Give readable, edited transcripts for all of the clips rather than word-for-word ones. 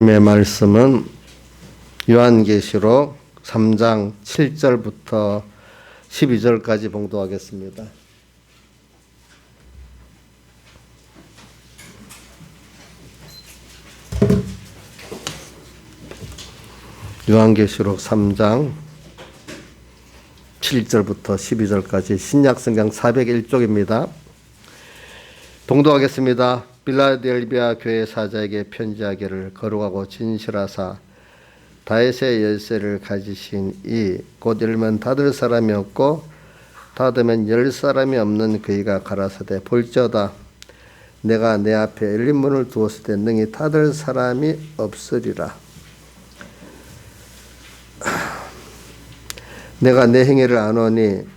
말씀은 요한계시록 3장 7절부터 12절까지 봉독하겠습니다. 요한계시록 3장 7절부터 12절까지 신약성경 401쪽입니다. 봉독하겠습니다. 빌라델비아 교회 사자에게 편지하기를 거룩하고 진실하사 다윗의 열쇠를 가지신 이 곧 열면 닫을 사람이 없고 닫으면 열 사람이 없는 그이가 가라사대 볼지어다 내가 내 앞에 열린 문을 두었을 때 능히 닫을 사람이 없으리라. 내가 내 행위를 아노니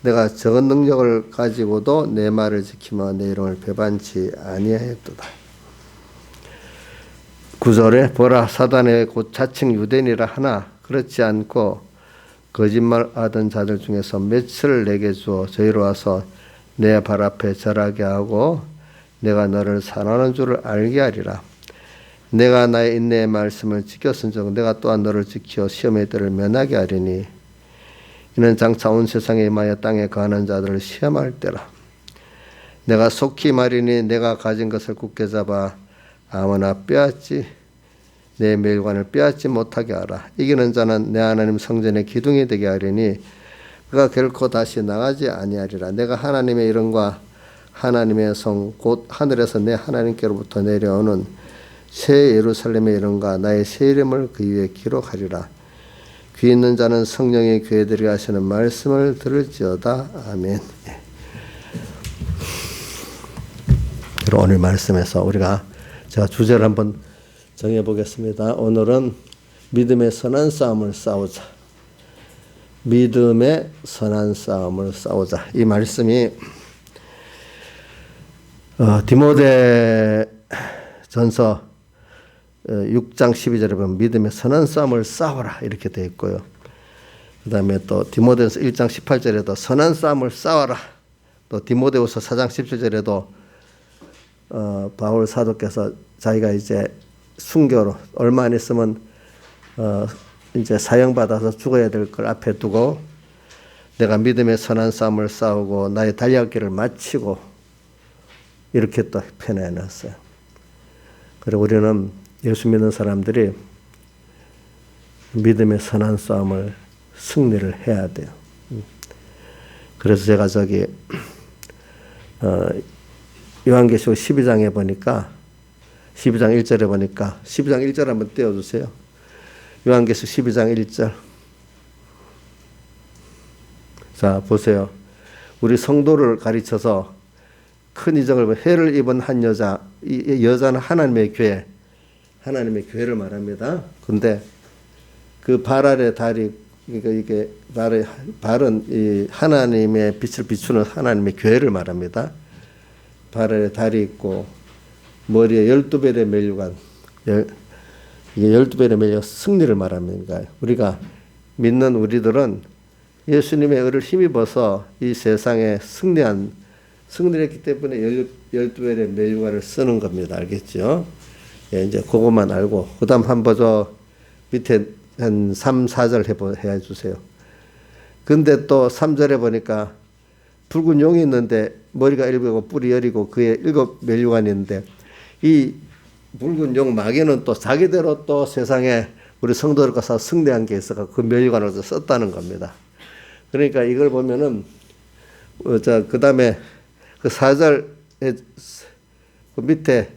내가 적은 능력을 가지고도 내 말을 지키며 내 이름을 배반치 아니하였도다. 9절에 보라 사단의 곧 자칭 유대인이라 하나 그렇지 않고 거짓말하던 자들 중에서 몇을 내게 주어 저희로 와서 내 발 앞에 절하게 하고 내가 너를 사랑하는 줄을 알게 하리라. 내가 나의 인내의 말씀을 지켰은즉 내가 또한 너를 지켜 시험의 때를 면하게 하리니 이는 장차 온 세상에 임하여 땅에 거하는 자들을 시험할 때라. 내가 속히 말이니 내가 가진 것을 굳게 잡아 아무나 빼앗지 내 멸관을 빼앗지 못하게 하라. 이기는 자는 내 하나님 성전의 기둥이 되게 하리니 그가 결코 다시 나가지 아니하리라. 내가 하나님의 이름과 하나님의 성 곧 하늘에서 내 하나님께로부터 내려오는 새 예루살렘의 이름과 나의 새 이름을 그 위에 기록하리라. 귀 있는 자는 성령의 교회들이 하시는 말씀을 들을지어다. 아멘. 오늘 말씀에서 제가 주제를 한번 정해보겠습니다. 오늘은 믿음의 선한 싸움을 싸우자. 믿음의 선한 싸움을 싸우자. 이 말씀이 디모데전서 6장 12절에 보면 믿음의 선한 싸움을 싸워라 이렇게 되어 있고요. 그 다음에 또 디모데전서 1장 18절에도 선한 싸움을 싸워라. 또 디모데후서 4장 17절에도 바울 사도께서 자기가 이제 순교로 얼마 안 있으면 이제 사형받아서 죽어야 될 걸 앞에 두고 내가 믿음의 선한 싸움을 싸우고 나의 달려가기를 마치고 이렇게 또 표현해놨어요. 그리고 우리는 예수 믿는 사람들이 믿음의 선한 싸움을 승리를 해야 돼요. 그래서 제가 요한계시록 12장에 보니까 12장 1절에 보니까 12장 1절 한번 띄워주세요. 요한계시록 12장 1절. 자 보세요. 우리 성도를 가르쳐서 큰 이적을 해를 입은 한 여자, 이 여자는 하나님의 교회를 말합니다. 근데 그 발 아래 다리, 그러니까 이게 발은 이 하나님의 빛을 비추는 하나님의 교회를 말합니다. 발 아래 다리 있고 머리에 12배의 면류관, 이게 12배의 면류관 승리를 말합니다. 우리가 믿는 우리들은 예수님의 의를 힘입어서 이 세상에 승리했기 때문에 12배의 면류관을 쓰는 겁니다. 알겠죠? 예, 이제 그것만 알고 그 다음 한번 밑에 한 3, 4절 해주세요. 근데 또 3절에 보니까 붉은 용이 있는데 머리가 7이고 뿔이 10이고 그에 7 면류관이 있는데 이 붉은 용 마귀는 또 자기대로 또 세상에 우리 성도들 가서 승리한 게 있어서 그 면류관을 썼다는 겁니다. 그러니까 이걸 보면은 그 다음에 그 4절에 그 밑에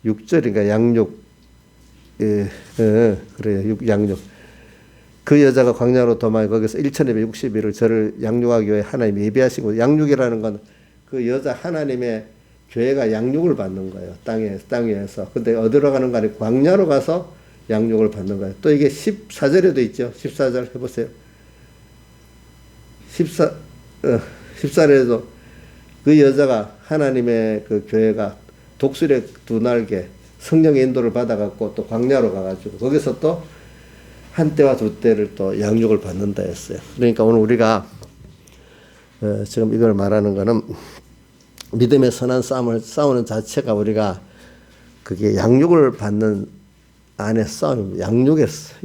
6절인가 양육 그래요. 양육. 그 여자가 광야로 도망해 거기서 1260일을 저를 양육하기 위해 하나님이 예비하신 거. 양육이라는 건 그 여자 하나님의 교회가 양육을 받는 거예요. 땅 위에서. 근데 어디로 가는 거 아니고 광야로 가서 양육을 받는 거예요. 또 이게 14절에도 있죠. 14절 해보세요. 14절에도 그 여자가 하나님의 그 교회가 독수리의 2날개 성령의 인도를 받아갖고 또 광야로 가가지고 거기서 또 한 때와 2때를 또 양육을 받는다 했어요. 그러니까 오늘 우리가 지금 이걸 말하는 거는 믿음의 선한 싸움을 싸우는 자체가 우리가 그게 양육을 받는 안에 싸움입니다.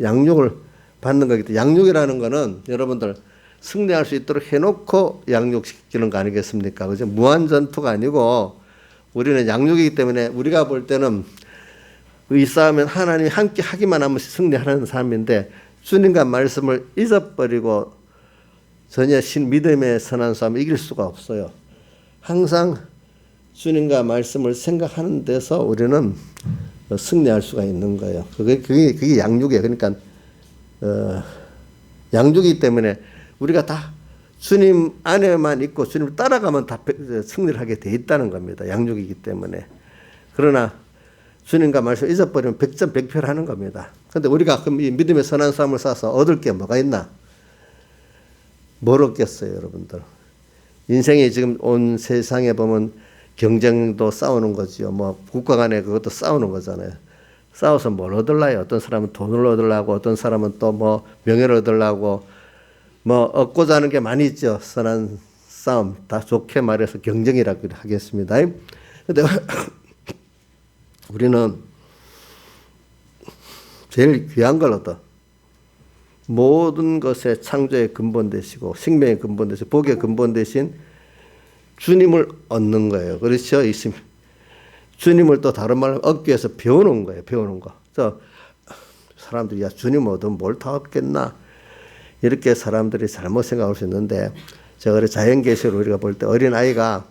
양육을 받는 거기 때문에 양육이라는 거는 여러분들 승리할 수 있도록 해놓고 양육시키는 거 아니겠습니까? 그죠? 무한 전투가 아니고 우리는 양육이기 때문에 우리가 볼 때는 이 싸움은 하나님이 함께 하기만 하면 승리하는 삶인데 주님과 말씀을 잊어버리고 전혀 믿음의 선한 싸움을 이길 수가 없어요. 항상 주님과 말씀을 생각하는 데서 우리는 승리할 수가 있는 거예요. 그게 양육이에요. 그러니까 양육이기 때문에 우리가 다 주님 안에만 있고 주님을 따라가면 다 승리를 하게 돼 있다는 겁니다. 양육이기 때문에. 그러나 주님과 말씀 잊어버리면 100점 100패를 하는 겁니다. 그런데 우리가 그럼 이 믿음의 선한 싸움을 싸서 얻을 게 뭐가 있나? 뭘 얻겠어요, 여러분들? 인생이 지금 온 세상에 보면 경쟁도 싸우는 거지요. 뭐 국가 간에 그것도 싸우는 거잖아요. 싸워서 뭘 얻으려요? 어떤 사람은 돈을 얻으려고, 어떤 사람은 또 뭐 명예를 얻으려고, 뭐 얻고자 하는 게 많이 있죠. 선한 싸움, 다 좋게 말해서 경쟁이라고 하겠습니다. 근데 우리는 제일 귀한 걸 얻어. 모든 것의 창조의 근본 되시고 생명의 근본 되시고 복의 근본 되신 주님을 얻는 거예요. 그렇죠? 주님을 또 다른 말로 얻기 위해서 배우는 거예요. 배우는 거. 그래서 사람들이 야 주님 얻으면 뭘 다 얻겠나? 이렇게 사람들이 잘못 생각할 수 있는데 제가 그래 자연계시로 우리가 볼 때 어린아이가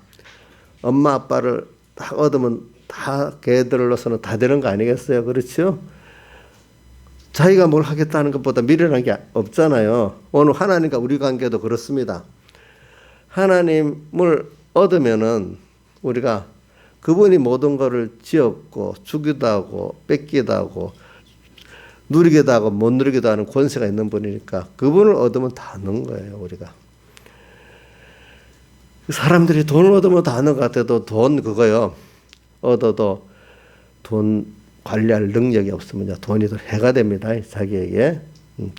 엄마 아빠를 다 얻으면 다 걔들로서는 다 되는 거 아니겠어요? 그렇죠? 자기가 뭘 하겠다는 것보다 미련한 게 없잖아요. 오늘 하나님과 우리 관계도 그렇습니다. 하나님을 얻으면은 우리가 그분이 모든 것을 지었고 주기도 하고 뺏기도 하고 누리기도 하고 못 누리기도 하는 권세가 있는 분이니까 그분을 얻으면 다 얻는 거예요. 우리가. 사람들이 돈을 얻으면 다 얻는 것 같아도 돈 그거요. 얻어도 돈 관리할 능력이 없으면 돈이 더 해가 됩니다. 자기에게.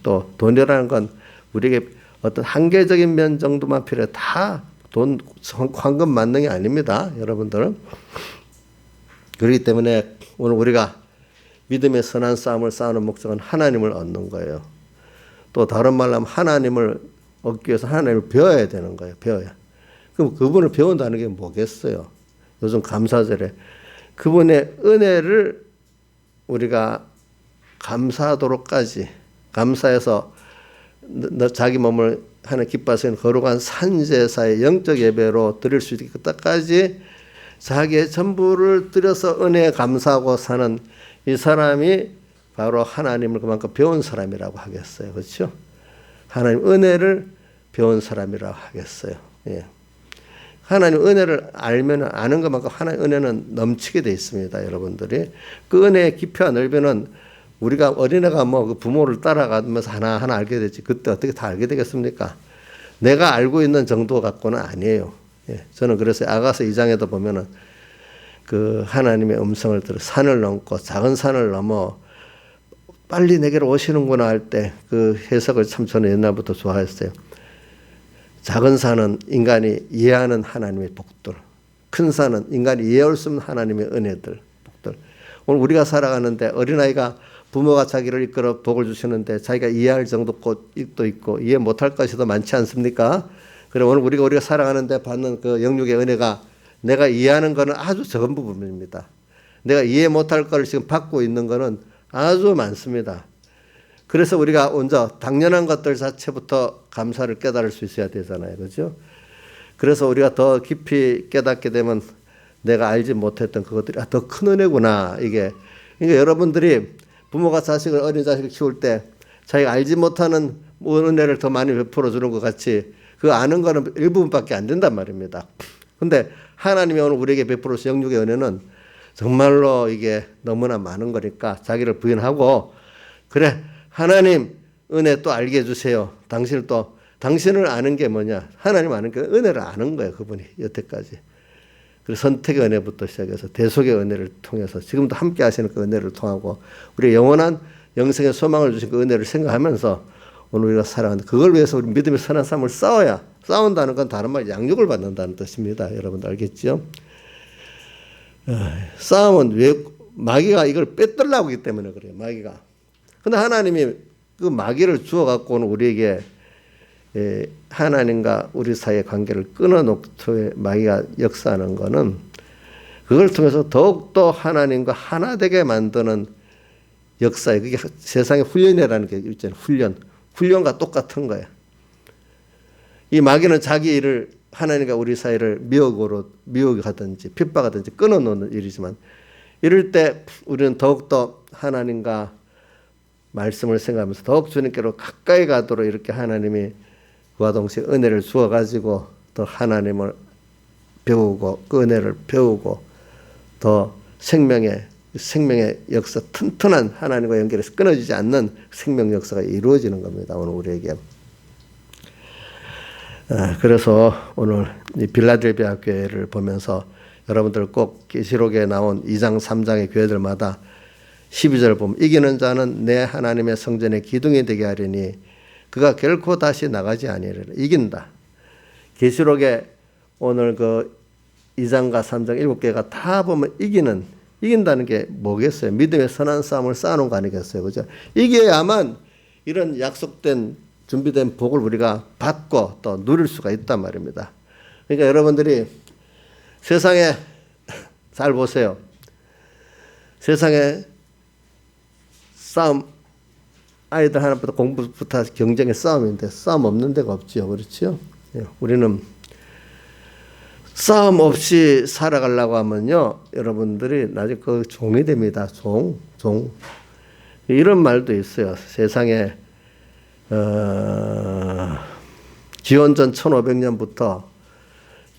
또 돈이라는 건 우리에게 어떤 한계적인 면 정도만 필요해. 다 돈, 황금 만능이 아닙니다. 여러분들. 그렇기 때문에 오늘 우리가 믿음의 선한 싸움을 싸우는 목적은 하나님을 얻는 거예요. 또 다른 말로 하면 하나님을 얻기 위해서 하나님을 배워야 되는 거예요. 배워야. 그럼 그분을 배운다는 게 뭐겠어요? 요즘 감사절에 그분의 은혜를 우리가 감사하도록까지 감사해서 자기 몸을 하나님 기뻐하시는 거룩한 산제사의 영적 예배로 드릴 수 있기까지 자기의 전부를 드려서 은혜에 감사하고 사는 이 사람이 바로 하나님을 그만큼 배운 사람이라고 하겠어요. 그렇죠? 하나님 은혜를 배운 사람이라고 하겠어요. 예. 하나님 은혜를 알면 아는 것만큼 하나님 은혜는 넘치게 돼 있습니다. 여러분들이 그 은혜의 깊이와 넓이는 우리가 어린애가 뭐 그 부모를 따라가면서 하나하나 알게 되지 그때 어떻게 다 알게 되겠습니까? 내가 알고 있는 정도 갖고는 아니에요. 예. 저는 그래서 아가서 2장에도 보면은 그 하나님의 음성을 들어 산을 넘고 작은 산을 넘어 빨리 내게로 오시는구나 할 때 그 해석을 참 저는 옛날부터 좋아했어요. 작은 산은 인간이 이해하는 하나님의 복들, 큰 산은 인간이 이해할 수 없는 하나님의 은혜들, 복들. 오늘 우리가 살아가는데 어린아이가 부모가 자기를 이끌어 복을 주시는데 자기가 이해할 정도 것도 있고 이해 못할 것이 더 많지 않습니까? 그래 오늘 우리가 살아가는데 받는 그 영육의 은혜가 내가 이해하는 것은 아주 적은 부분입니다. 내가 이해 못할 것을 지금 받고 있는 것은 아주 많습니다. 그래서 우리가 먼저 당연한 것들 자체부터 감사를 깨달을 수 있어야 되잖아요. 그렇죠? 그래서 우리가 더 깊이 깨닫게 되면 내가 알지 못했던 그것들이 더 큰 은혜구나. 이게 그러니까 여러분들이 부모가 어린 자식을 키울 때 자기가 알지 못하는 은혜를 더 많이 베풀어 주는 것 같이 그 아는 거는 일부분밖에 안 된단 말입니다. 근데 하나님이 오늘 우리에게 베풀어 주신 영육의 은혜는 정말로 이게 너무나 많은 거니까 자기를 부인하고 그래 하나님 은혜 또 알게 해주세요. 당신을 아는 게 뭐냐? 하나님 아는 게 은혜를 아는 거예요. 그분이 여태까지. 그리고 선택의 은혜부터 시작해서 대속의 은혜를 통해서 지금도 함께 하시는 그 은혜를 통하고 우리 영원한 영생의 소망을 주신 그 은혜를 생각하면서 오늘 우리가 살아가는데 그걸 위해서 우리 믿음의 선한 삶을 싸운다는 건 다른 말 양육을 받는다는 뜻입니다. 여러분들 알겠죠? 싸움은 왜 마귀가 이걸 뺏들라고 하기 때문에 그래요. 마귀가. 근데 하나님이 그 마귀를 주어 갖고는 우리에게 하나님과 우리 사이의 관계를 끊어놓고의 마귀가 역사하는 것은 그걸 통해서 더욱더 하나님과 하나 되게 만드는 역사에 그게 세상의 훈련이라는 게 있잖아요. 훈련과 똑같은 거예요. 이 마귀는 자기 일을 하나님과 우리 사이를 미혹하든지 핍박하든지 끊어놓는 일이지만 이럴 때 우리는 더욱더 하나님과 말씀을 생각하면서 더욱 주님께로 가까이 가도록 이렇게 하나님이 그와 동시에 은혜를 주어가지고 더 하나님을 배우고 그 은혜를 배우고 더 생명의 역사 튼튼한 하나님과 연결해서 끊어지지 않는 생명 역사가 이루어지는 겁니다. 오늘 우리에게. 그래서 오늘 이 빌라델비아 교회를 보면서 여러분들 꼭 계시록에 나온 2장 3장의 교회들마다 12절을 보면 이기는 자는 내 하나님의 성전의 기둥이 되게 하리니 그가 결코 다시 나가지 아니하리라. 이긴다. 계시록에 오늘 그 2장과 3장 7개가 다 보면 이긴다는 게 뭐겠어요? 믿음의 선한 싸움을 쌓아놓은 거 아니겠어요? 그죠? 이겨야만 이런 약속된 준비된 복을 우리가 받고 또 누릴 수가 있단 말입니다. 그러니까 여러분들이 세상에 잘 보세요. 세상에 싸움, 아이들 하나부터 공부부터 경쟁의 싸움인데 싸움 없는 데가 없지요. 그렇죠? 우리는 싸움 없이 살아가려고 하면요, 여러분들이 나중에 그 종이 됩니다. 종. 이런 말도 있어요. 세상에 기원전 1500년부터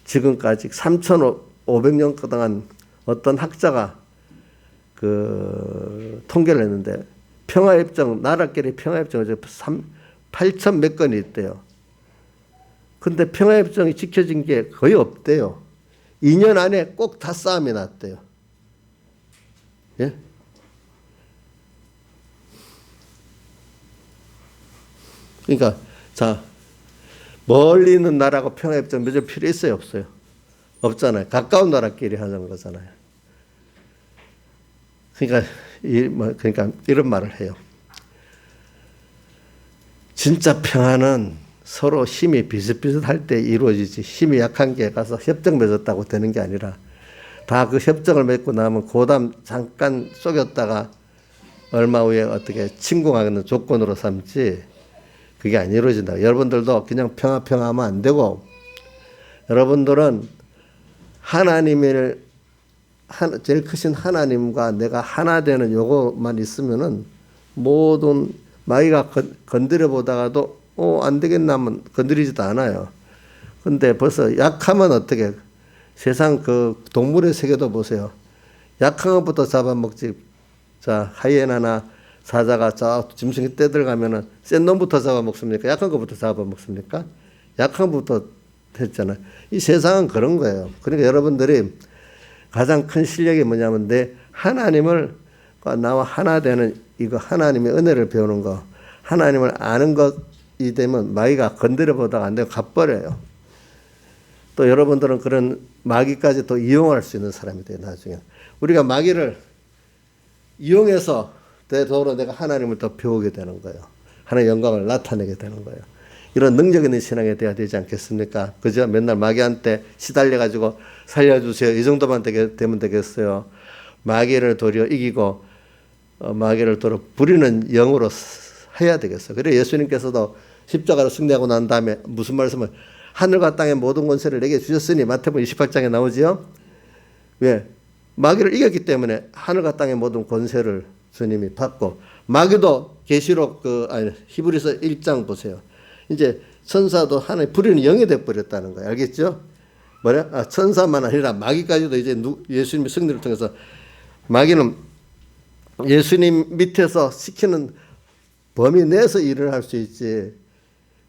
지금까지 3500년 동안 어떤 학자가 그 통계를 했는데 평화협정, 나라끼리 평화협정이 8천 몇 건이 있대요. 근데 평화협정이 지켜진 게 거의 없대요. 2년 안에 꼭 다 싸움이 났대요. 예? 그러니까 자, 멀리 있는 나라하고 평화협정 맺을 필요 있어요, 없어요? 없잖아요. 가까운 나라끼리 하는 거잖아요. 그러니까 이런 말을 해요. 진짜 평화는 서로 힘이 비슷비슷할 때 이루어지지 힘이 약한 게 가서 협정 맺었다고 되는 게 아니라 다 그 협정을 맺고 나면 고담 잠깐 속였다가 얼마 후에 어떻게 침공하는 조건으로 삼지 그게 안 이루어진다. 여러분들도 그냥 평화하면 안 되고 여러분들은 하나님을 제일 크신 하나님과 내가 하나 되는 요거만 있으면은 모든 마귀가 건드려 보다가도 안 되겠나 하면 건드리지도 않아요. 근데 벌써 약하면 어떻게 세상 그 동물의 세계도 보세요. 약한 것부터 잡아먹지. 자, 하이에나나 사자가 저 짐승이 떼들어가면은 센 놈부터 잡아먹습니까? 약한 것부터 잡아먹습니까? 약한 것부터 했잖아요. 이 세상은 그런 거예요. 그러니까 여러분들이 가장 큰 실력이 뭐냐면 내 하나님을 나와 하나 되는 이거 하나님의 은혜를 배우는 거 하나님을 아는 것이 되면 마귀가 건드려 보다가 안 되고 가버려요. 또 여러분들은 그런 마귀까지 또 이용할 수 있는 사람이 돼요. 나중에 우리가 마귀를 이용해서 되도록 내가 하나님을 더 배우게 되는 거예요. 하나님의 영광을 나타내게 되는 거예요. 이런 능력 있는 신앙이 돼야 되지 않겠습니까? 그죠? 맨날 마귀한테 시달려가지고 살려주세요. 이 정도만 되면 되겠어요. 마귀를 도리어 이기고 마귀를 도리어 부리는 영으로 해야 되겠어요. 그래 예수님께서도 십자가로 승리하고 난 다음에 무슨 말씀을 하늘과 땅의 모든 권세를 내게 주셨으니 마태복음 28장에 나오지요. 왜? 마귀를 이겼기 때문에 하늘과 땅의 모든 권세를 주님이 받고 마귀도 계시록 히브리서 1장 보세요. 이제 천사도 하나님 부리는 영이 돼 버렸다는 거예요. 알겠죠? 뭐냐? 천사만 아니라 마귀까지도 이제 예수님의 승리를 통해서 마귀는 예수님 밑에서 시키는 범위 내에서 일을 할 수 있지.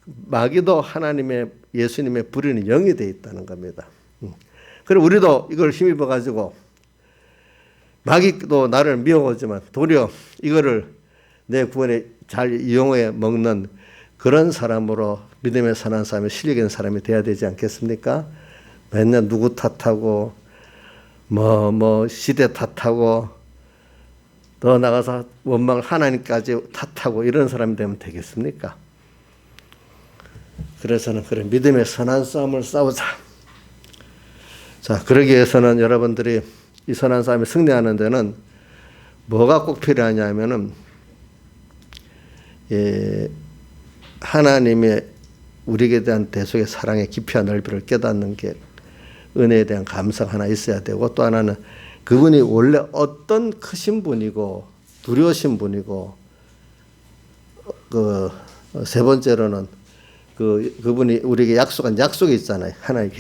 마귀도 하나님의 예수님의 부리는 영이 돼 있다는 겁니다. 그리고 우리도 이걸 힘입어 가지고 마귀도 나를 미워하지만 도리어 이거를 내 구원에 잘 이용해 먹는 그런 사람으로 믿음의 선한 사람이 실력 있는 사람이 돼야 되지 않겠습니까? 맨날 누구 탓하고 뭐 시대 탓하고 더 나가서 원망을 하나님까지 탓하고 이런 사람이 되면 되겠습니까? 그래서는 그래 믿음의 선한 싸움을 싸우자. 자, 그러기 위해서는 여러분들이 이 선한 싸움에 승리하는 데는 뭐가 꼭 필요하냐면은 하나님의 우리에게 대한 대속의 사랑의 깊이와 넓이를 깨닫는 게 은혜에 대한 감사가 하나 있어야 되고, 또 하나는 그분이 원래 어떤 크신 분이고 두려우신 분이고, 세 번째로는 그분이 우리에게 약속한 약속이 있잖아요. 하나의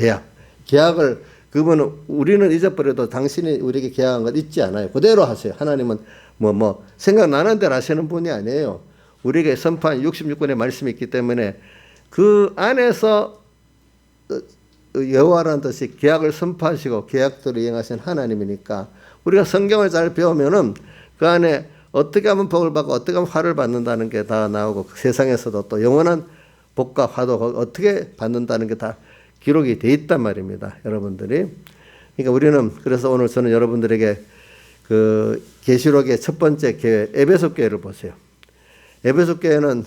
계약을 그분은 우리는 잊어버려도 당신이 우리에게 계약한 것 잊지 않아요. 그대로 하세요. 하나님은 생각나는 대로 하시는 분이 아니에요. 우리에게 선포한 66권의 말씀이 있기 때문에 그 안에서 여호와라는 뜻이 계약을 선포하시고 계약대로 이행하신 하나님이니까, 우리가 성경을 잘 배우면은 그 안에 어떻게 하면 복을 받고 어떻게 하면 화를 받는다는 게 다 나오고, 세상에서도 또 영원한 복과 화도 어떻게 받는다는 게 다 기록이 돼 있단 말입니다, 여러분들이. 그러니까 우리는 그래서 오늘 저는 여러분들에게 그 계시록의 첫 번째 교회 에베소 교회를 보세요. 에베소 교회는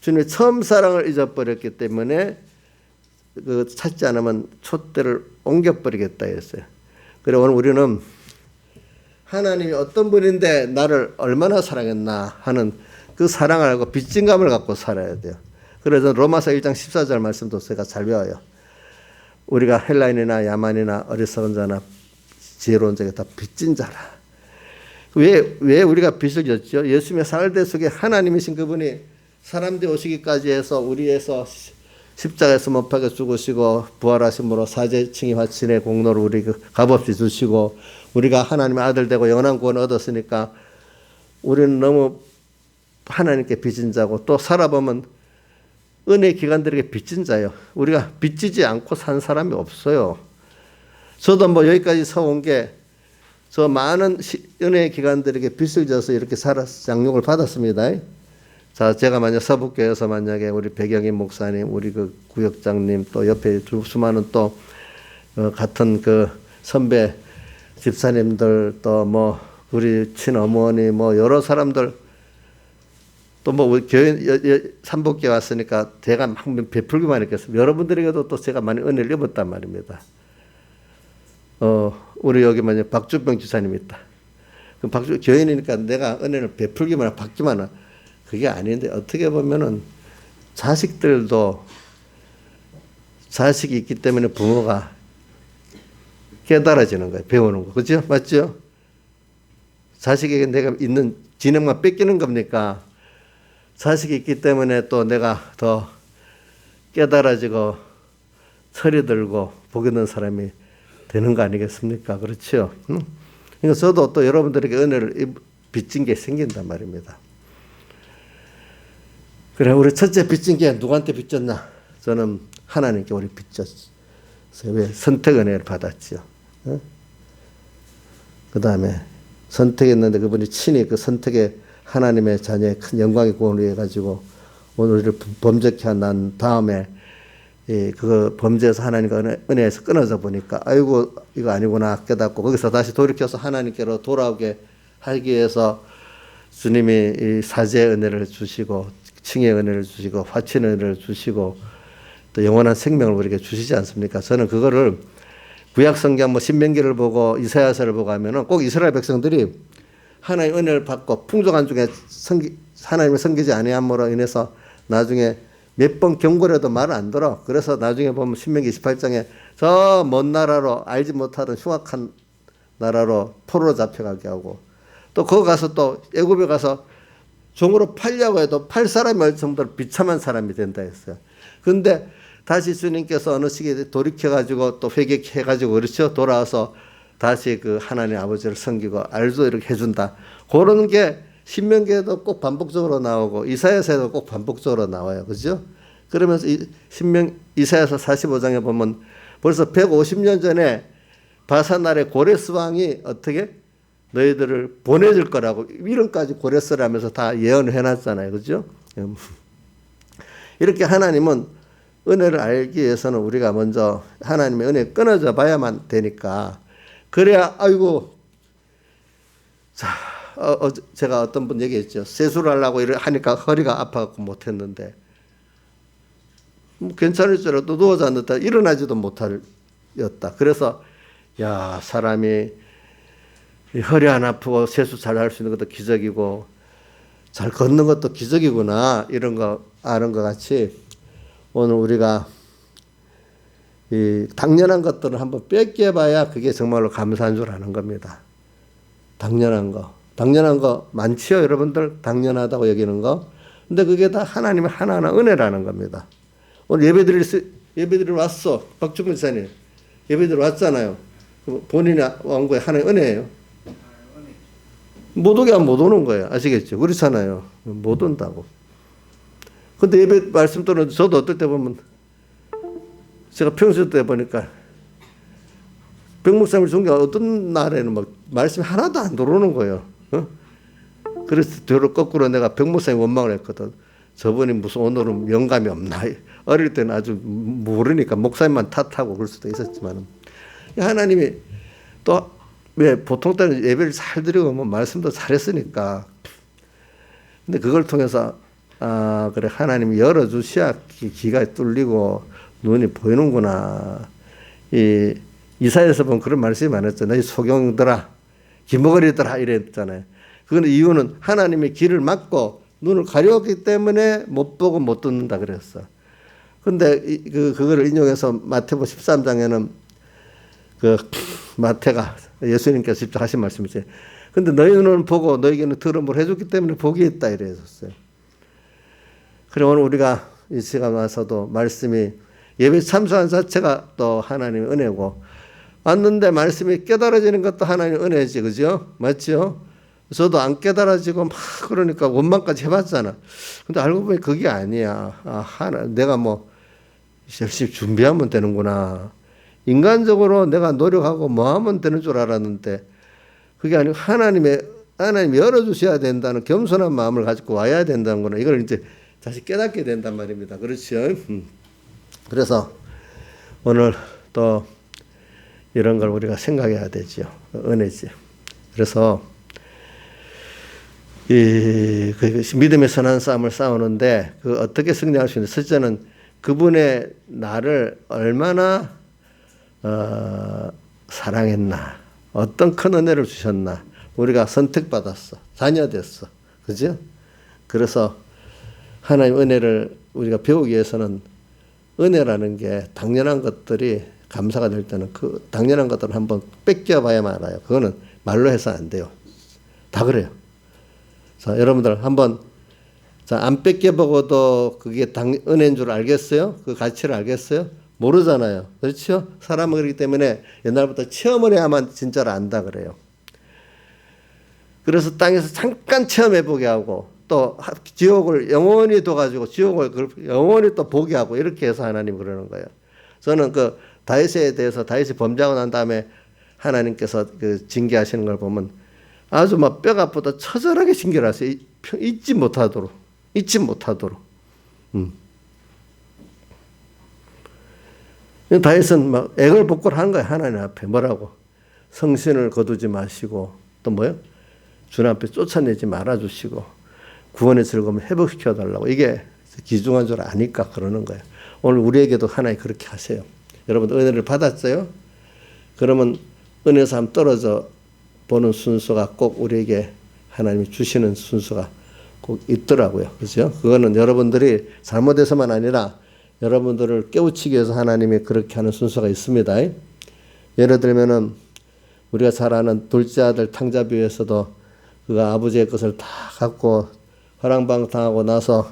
주님의 처음 사랑을 잊어버렸기 때문에 찾지 않으면 촛대를 옮겨버리겠다 했어요. 그래 오늘 우리는 하나님이 어떤 분인데 나를 얼마나 사랑했나 하는 그 사랑을 알고 빚진감을 갖고 살아야 돼요. 그래서 로마서 1장 14절 말씀도 제가 잘 배워요. 우리가 헬라인이나 야만이나 어리석은 자나 지혜로운 자가 다 빚진 자라. 왜 우리가 빚을 졌죠? 예수님의 사흘대 속에 하나님이신 그분이 사람들이 오시기까지 해서 우리에서 십자가에서 못 박혀 죽으시고 부활하심으로 사제칭의 화친의 공로를 우리 값없이 주시고 우리가 하나님의 아들 되고 영원한 구원을 얻었으니까 우리는 너무 하나님께 빚진 자고, 또 살아보면 은혜의 기관들에게 빚진 자예요. 우리가 빚지지 않고 산 사람이 없어요. 저도 여기까지 서온 게 저 많은 은혜의 기관들에게 빚을 져서 이렇게 양육을 받았습니다. 자, 제가 만약 서북교에서 만약에 우리 백영인 목사님, 우리 그 구역장님, 또 옆에 수많은 또 같은 그 선배 집사님들, 또 우리 친어머니, 여러 사람들, 또 우리 교회 삼복교에 왔으니까 제가 막 베풀기만 했겠습니다. 여러분들에게도 또 제가 많이 은혜를 입었단 말입니다. 우리 여기 만약 박주병 지사님 있다. 그 교인이니까 내가 은혜를 베풀기만 하고 받기만 하고 그게 아닌데, 어떻게 보면은 자식들도 자식이 있기 때문에 부모가 깨달아지는 거예요. 배우는 거. 그죠? 맞죠? 자식에게 내가 있는 지능만 뺏기는 겁니까? 자식이 있기 때문에 또 내가 더 깨달아지고 철이 들고 복이 있는 사람이 되는 거 아니겠습니까? 그렇죠? 그러니까 저도 또 여러분들에게 은혜를 빚진 게 생긴단 말입니다. 그래, 우리 첫째 빚진 게 누구한테 빚졌나? 저는 하나님께 우리 빚졌어요. 왜? 선택 은혜를 받았지요. 그 다음에 선택했는데 그분이 친히 그 선택에 하나님의 자녀의 큰 영광의 구원을 위해 가지고 오늘 우리를 범죄케 한 다음에 그 범죄에서 하나님과 은혜에서 끊어져 보니까 아이고 이거 아니구나 깨닫고 거기서 다시 돌이켜서 하나님께로 돌아오게 하기 위해서 주님이 이 사제의 은혜를 주시고 칭의 은혜를 주시고 화친의 은혜를 주시고 또 영원한 생명을 우리에게 주시지 않습니까? 저는 그거를 구약 성경 신명기를 보고 이사야서를 보고 하면은 꼭 이스라엘 백성들이 하나님의 은혜를 받고 풍족한 중에 하나님을 섬기지 아니함으로 인해서 나중에 몇 번 경고를 해도 말을 안 들어. 그래서 나중에 보면 신명기 28장에 저 먼 나라로 알지 못하던 흉악한 나라로 포로로 잡혀가게 하고, 또 거기 가서 또 애굽에 가서 종으로 팔려고 해도 팔 사람이 올 정도로 비참한 사람이 된다 했어요. 그런데 다시 주님께서 어느 시기에 돌이켜가지고 또 회개해가지고 그렇죠. 돌아와서 다시 그 하나님 아버지를 섬기고 알도 이렇게 해준다. 그런 게 신명기에도 꼭 반복적으로 나오고 이사야서에도 꼭 반복적으로 나와요. 그죠? 그러면서 이사야서 45장에 보면 벌써 150년 전에 바산날의 고레스 왕이 어떻게 너희들을 보내줄 거라고 이름까지 고레스라면서 다 예언을 해놨잖아요. 그죠? 이렇게 하나님은 은혜를 알기 위해서는 우리가 먼저 하나님의 은혜에 끊어져 봐야만 되니까, 그래야 아이고 자 제가 어떤 분 얘기했죠. 세수를 하려고 하니까 허리가 아파갖고 못했는데 괜찮을 줄 알았도 누워서 앉았다 일어나지도 못하였다. 그래서 야, 사람이 허리 안 아프고 세수 잘 할 수 있는 것도 기적이고 잘 걷는 것도 기적이구나, 이런 거 아는 것 같이 오늘 우리가 이 당연한 것들을 한번 뺏겨봐야 그게 정말로 감사한 줄 아는 겁니다. 당연한 거 많지요, 여러분들. 당연하다고 여기는 거. 근데 그게 다 하나님의 하나하나 은혜라는 겁니다. 오늘 예배드리러 왔어, 박주근 지사님. 예배드리러 왔잖아요. 본인이 온 거에 하나의 은혜예요. 못 오게 하면 못 오는 거예요. 아시겠죠? 그렇잖아요. 못 온다고. 근데 예배 말씀 들었는데 저도 어떨 때 보면 제가 평소 때 보니까 백목사님을 중계 어떤 날에는 막 말씀이 하나도 안 들어오는 거예요. 그래서 뒤로 거꾸로 내가 백목사님 원망을 했거든. 저분이 무슨 오늘은 영감이 없나. 어릴 때는 아주 모르니까 목사님만 탓하고 그럴 수도 있었지만 하나님이 또 왜 보통 때는 예배를 잘 드리고 뭐 말씀도 잘했으니까. 근데 그걸 통해서 그래, 하나님이 열어주셔야 귀가 뚫리고 눈이 보이는구나. 이사야에서 보면 그런 말씀이 많았잖아요. 소경들아, 기머거리들아, 이랬잖아요. 그건 이유는 하나님의 길을 막고 눈을 가렸기 때문에 못 보고 못 듣는다 그랬어. 근데 그거를 인용해서 마태복음 13장에는 그 마태가 예수님께서 직접 하신 말씀이지. 근데 너희 눈은 보고 너희에게는 들음을 해줬기 때문에 복이 있다, 이랬었어요. 그래, 오늘 우리가 이 시간 와서도 말씀이 예배 참석한 자체가 또 하나님의 은혜고, 왔는데 말씀이 깨달아지는 것도 하나님의 은혜지, 그죠? 맞죠? 저도 안 깨달아지고 막 그러니까 원망까지 해봤잖아. 근데 알고 보니 그게 아니야. 내가 뭐 열심히 준비하면 되는구나. 인간적으로 내가 노력하고 뭐 하면 되는 줄 알았는데 그게 아니고 하나님이 열어주셔야 된다는 겸손한 마음을 가지고 와야 된다는 거는 이걸 이제 다시 깨닫게 된단 말입니다. 그렇죠? 그래서 오늘 또 이런 걸 우리가 생각해야 되죠. 은혜지. 그래서 믿음의 선한 싸움을 싸우는데 어떻게 승리할 수 있는지, 첫째는 그분의 나를 얼마나 사랑했나, 어떤 큰 은혜를 주셨나. 우리가 선택받았어, 자녀 됐어, 그죠? 그래서 하나님 은혜를 우리가 배우기 위해서는 은혜라는 게 당연한 것들이 감사가 될 때는 그 당연한 것들을 한번 뺏겨봐야만 알아요. 그거는 말로 해서 안 돼요. 다 그래요. 자, 여러분들 한번 안 뺏겨보고도 그게 은혜인 줄 알겠어요? 그 가치를 알겠어요? 모르잖아요. 그렇죠? 사람은 그렇기 때문에 옛날부터 체험을 해야만 진짜로 안다 그래요. 그래서 땅에서 잠깐 체험해보게 하고 또 지옥을 영원히 둬가지고 지옥을 영원히 또 보게 하고 이렇게 해서 하나님 그러는 거예요. 저는 그 다윗에 대해서 다윗이 범죄하고 난 다음에 하나님께서 그 징계하시는 걸 보면 아주 막 뼈가 아프다 처절하게 징계를 하세요. 잊지 못하도록. 다윗은 막 애걸복걸 하는 거예요. 하나님 앞에. 뭐라고? 성신을 거두지 마시고 또 뭐요? 주님 앞에 쫓아내지 말아주시고 구원의 즐거움을 회복시켜 달라고. 이게 귀중한 줄 아니까 그러는 거예요. 오늘 우리에게도 하나님 그렇게 하세요. 여러분 은혜를 받았어요? 그러면 은혜에서 한번 떨어져 보는 순서가 꼭 우리에게 하나님이 주시는 순서가 꼭 있더라고요. 그죠? 그거는 여러분들이 잘못해서만 아니라 여러분들을 깨우치기 위해서 하나님이 그렇게 하는 순서가 있습니다. 예를 들면은 우리가 잘 아는 둘째 아들 탕자비에서도 그가 아버지의 것을 다 갖고 화랑방탕하고 나서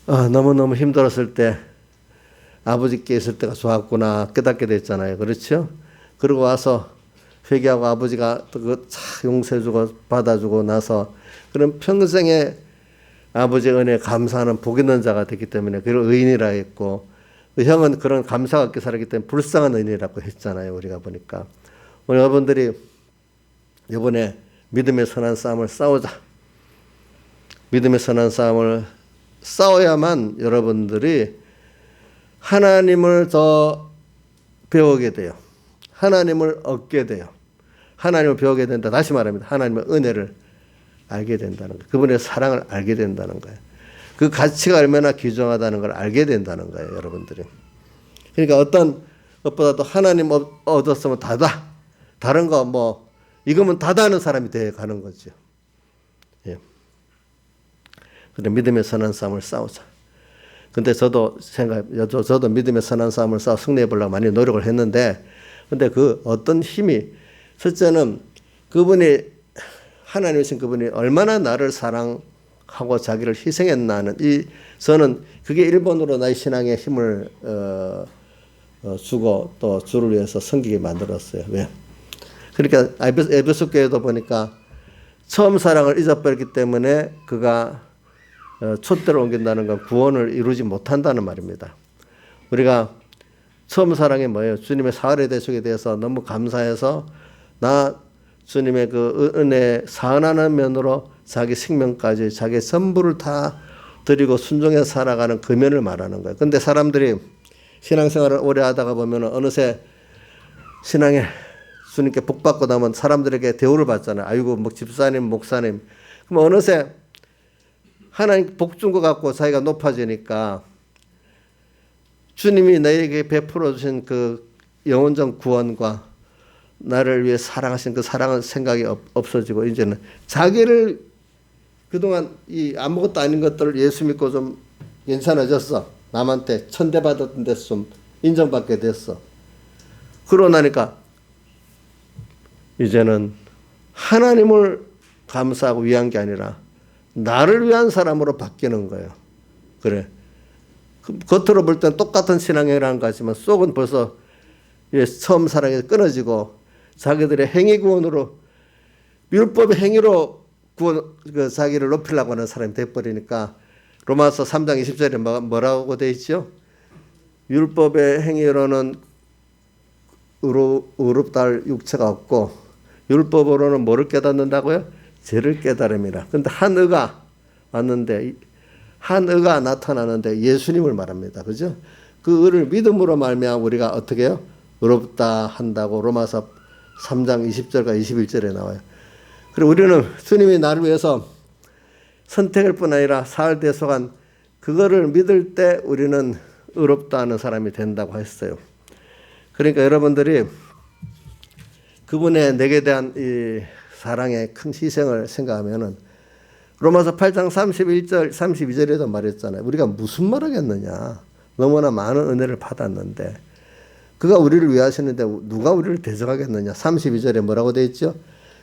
너무너무 힘들었을 때 아버지께 있을 때가 좋았구나 깨닫게 됐잖아요. 그렇죠? 그리고 와서 회개하고 아버지가 그 용서해주고 받아주고 나서 그런 평생에 아버지의 은혜에 감사하는 복 있는 자가 됐기 때문에 그걸 의인이라 했고, 그 형은 그런 감사가 없게 살았기 때문에 불쌍한 의인이라고 했잖아요. 우리가 보니까. 오늘 여러분들이 이번에 믿음의 선한 싸움을 싸우자. 믿음의 선한 싸움을 싸워야만 여러분들이 하나님을 더 배우게 돼요. 하나님을 얻게 돼요. 하나님을 배우게 된다. 다시 말합니다. 하나님의 은혜를 알게 된다는 거예요. 그분의 사랑을 알게 된다는 거예요. 그 가치가 얼마나 귀중하다는 걸 알게 된다는 거예요, 여러분들이. 그러니까 어떤 것보다도 하나님 얻었으면 다다. 다른 거 뭐 이거면 다다는 사람이 되어 가는 거죠. 예. 그래 믿음의 선한 싸움을 싸우자. 근데 저도 믿음의 선한 싸움을 싸워 승리해 보려고 많이 노력을 했는데, 근데 그 어떤 힘이, 첫째는 그분이, 하나님이신 그분이 얼마나 나를 사랑하고 자기를 희생했나는, 저는 그게 일본으로 나의 신앙의 힘을 주고 또 주를 위해서 섬기게 만들었어요. 왜? 그러니까 에베소 교회도 보니까 처음 사랑을 잊어버렸기 때문에 그가 촛대를 옮긴다는 건 구원을 이루지 못한다는 말입니다. 우리가 처음 사랑이 뭐예요? 주님의 사활의 대속에 대해서 너무 감사해서 나 주님의 그 은혜 사은하는 면으로 자기 생명까지 자기 전부를 다 드리고 순종해서 살아가는 그 면을 말하는 거예요. 근데 사람들이 신앙생활을 오래 하다가 보면 어느새 신앙에 주님께 복 받고 나면 사람들에게 대우를 받잖아요. 아이고 뭐 집사님 목사님. 그럼 어느새 하나님 복 준 것 같고 자기가 높아지니까 주님이 너에게 베풀어 주신 그 영원적 구원과 나를 위해 사랑하신 그 사랑의 생각이 없어지고 이제는 자기를 그동안 이 아무것도 아닌 것들을 예수 믿고 좀 괜찮아졌어. 남한테 천대받았던 데서 좀 인정받게 됐어. 그러고 나니까 이제는 하나님을 감사하고 위한 게 아니라 나를 위한 사람으로 바뀌는 거예요. 그래. 겉으로 볼 땐 똑같은 신앙이라는 거 같지만 속은 벌써 처음 사랑에서 끊어지고 자기들의 행위 구원으로, 율법의 행위로 구원, 자기를 높이려고 하는 사람이 돼버리니까 로마서 3장 20절에 뭐라고 되어 있죠? 율법의 행위로는 의롭다 할 육체가 없고 율법으로는 뭐를 깨닫는다고요? 죄를 깨달음이라. 근데 한 의가 왔는데, 한 의가 나타나는데 예수님을 말합니다. 그죠? 그 의를 믿음으로 말미암아 우리가 어떻게 해요? 의롭다 한다고 로마서 3장 20절과 21절에 나와요. 그리고 우리는 주님이 나를 위해서 선택할 뿐 아니라 사흘 대속한 그거를 믿을 때 우리는 의롭다 하는 사람이 된다고 했어요. 그러니까 여러분들이 그분의 내게 대한 이 사랑의 큰 희생을 생각하면은 로마서 8장 31절 32절에도 말했잖아요. 우리가 무슨 말 하겠느냐. 너무나 많은 은혜를 받았는데 그가 우리를 위하시는데 누가 우리를 대적하겠느냐. 32절에 뭐라고 되어 있죠?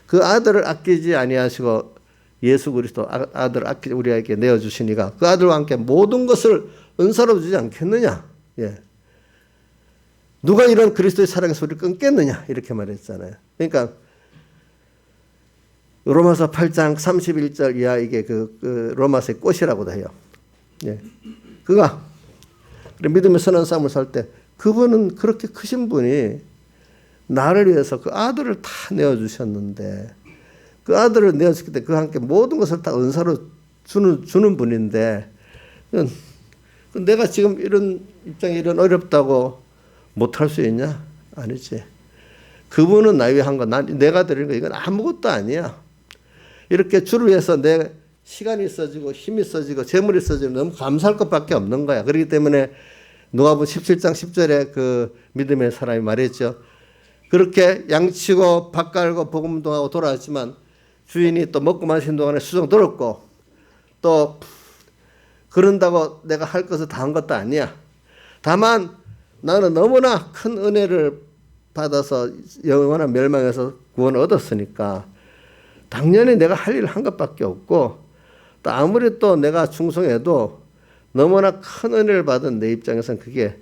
그 아들을 아끼지 아니하시고 예수 그리스도 아들을 우리에게 내어주시니가 그 아들과 함께 모든 것을 은사로 주지 않겠느냐. 예. 누가 이런 그리스도의 사랑의 소리를 끊겠느냐. 이렇게 말했잖아요. 그러니까 로마서 8장 31절 이하 이게 그 로마서의 꽃이라고도 해요. 예. 그가 믿음의 선한 삶을 살 때 그분은 그렇게 크신 분이 나를 위해서 그 아들을 다 내어주셨는데 그 아들을 내어주기 때문에 그와 함께 모든 것을 다 은사로 주는 분인데 내가 지금 이런 입장이 이런 어렵다고 못할 수 있냐? 아니지. 그분은 나 위해 한 거, 내가 드리는 거 이건 아무것도 아니야. 이렇게 주를 위해서 내 시간이 써지고 힘이 써지고 재물이 써지고 너무 감사할 것밖에 없는 거야. 그렇기 때문에 누가복음 17장 10절에 그 믿음의 사람이 말했죠. 그렇게 양치고 밥 갈고 복음 운동하고 돌아왔지만 주인이 또 먹고 마신 동안에 수종 들었고 또 그런다고 내가 할 것을 다 한 것도 아니야. 다만 나는 너무나 큰 은혜를 받아서 영원한 멸망에서 구원을 얻었으니까 당연히 내가 할 일을 한 것밖에 없고 또 아무리 또 내가 충성해도 너무나 큰 은혜를 받은 내 입장에서는 그게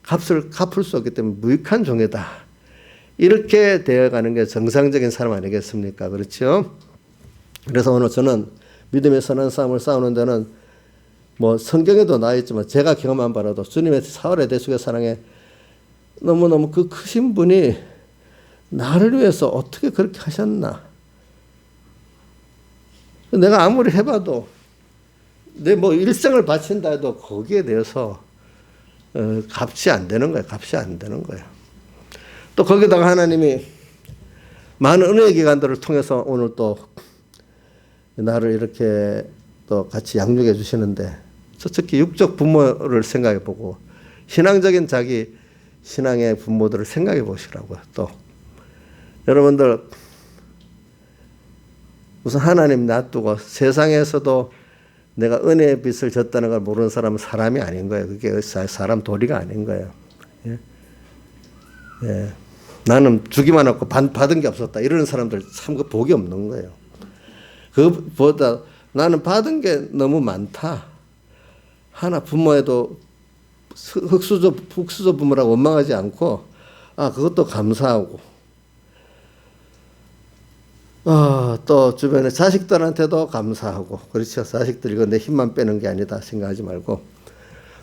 값을 갚을 수 없기 때문에 무익한 종이다. 이렇게 되어가는 게 정상적인 사람 아니겠습니까? 그렇죠? 그래서 오늘 저는 믿음의 선한 싸움을 싸우는 데는 뭐 성경에도 나와 있지만 제가 경험한 바라도 주님의 사활의 대속의 사랑에 너무너무 그 크신 분이 나를 위해서 어떻게 그렇게 하셨나. 내가 아무리 해봐도 내 뭐 일생을 바친다 해도 거기에 대해서 값이 안 되는 거예요. 값이 안 되는 거예요. 또 거기다가 하나님이 많은 은혜의 기관들을 통해서 오늘 또 나를 이렇게 또 같이 양육해 주시는데, 특히 육적 부모를 생각해 보고 신앙적인 자기 신앙의 부모들을 생각해 보시라고요. 또 여러분들 우선 하나님 놔두고 세상에서도 내가 은혜의 빛을 졌다는 걸 모르는 사람은 사람이 아닌 거예요. 그게 사람 도리가 아닌 거예요. 예. 예. 나는 주기만 하고 받은 게 없었다. 이러는 사람들 참 그 복이 없는 거예요. 그보다 나는 받은 게 너무 많다. 하나 부모에도 흑수저 부모라고 원망하지 않고, 그것도 감사하고, 또 주변에 자식들한테도 감사하고, 그렇죠. 자식들이 이거 내 힘만 빼는 게 아니다 생각하지 말고,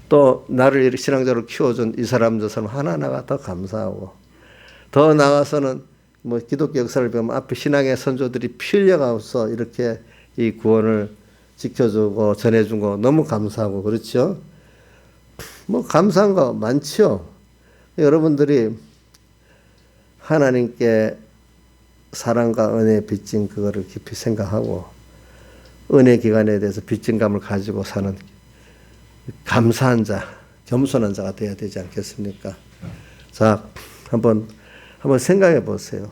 또 나를 이렇게 신앙적으로 키워준 이 사람 저 사람 하나하나가 더 감사하고, 더 나아가서는 뭐 기독교 역사를 보면 앞에 신앙의 선조들이 피 흘려가서 이렇게 이 구원을 지켜주고 전해준 거 너무 감사하고, 그렇죠. 뭐 감사한 거 많죠. 여러분들이 하나님께 사랑과 은혜에 빚진 그거를 깊이 생각하고 은혜 기간에 대해서 빚진 감을 가지고 사는 감사한 자, 겸손한 자가 되어야 되지 않겠습니까? 자, 한번 생각해 보세요.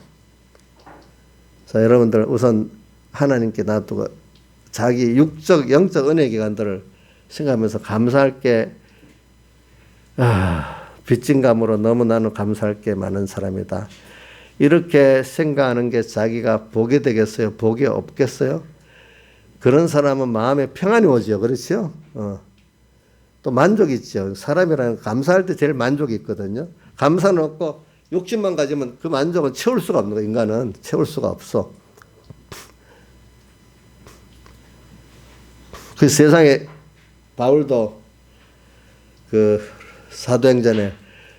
자, 여러분들 우선 하나님께 놔두고 자기 육적, 영적 은혜 기간들을 생각하면서 감사할 게, 빚진 감으로 너무 나는 감사할 게 많은 사람이다. 이렇게 생각하는 게 자기가 복이 되겠어요? 복이 없겠어요? 그런 사람은 마음에 평안이 오죠. 그렇죠? 또 만족이 있죠. 사람이라는 감사할 때 제일 만족이 있거든요. 감사는 없고 욕심만 가지면 그 만족은 채울 수가 없는 거예요. 인간은 채울 수가 없어. 그 세상에 바울도 그 사도행전에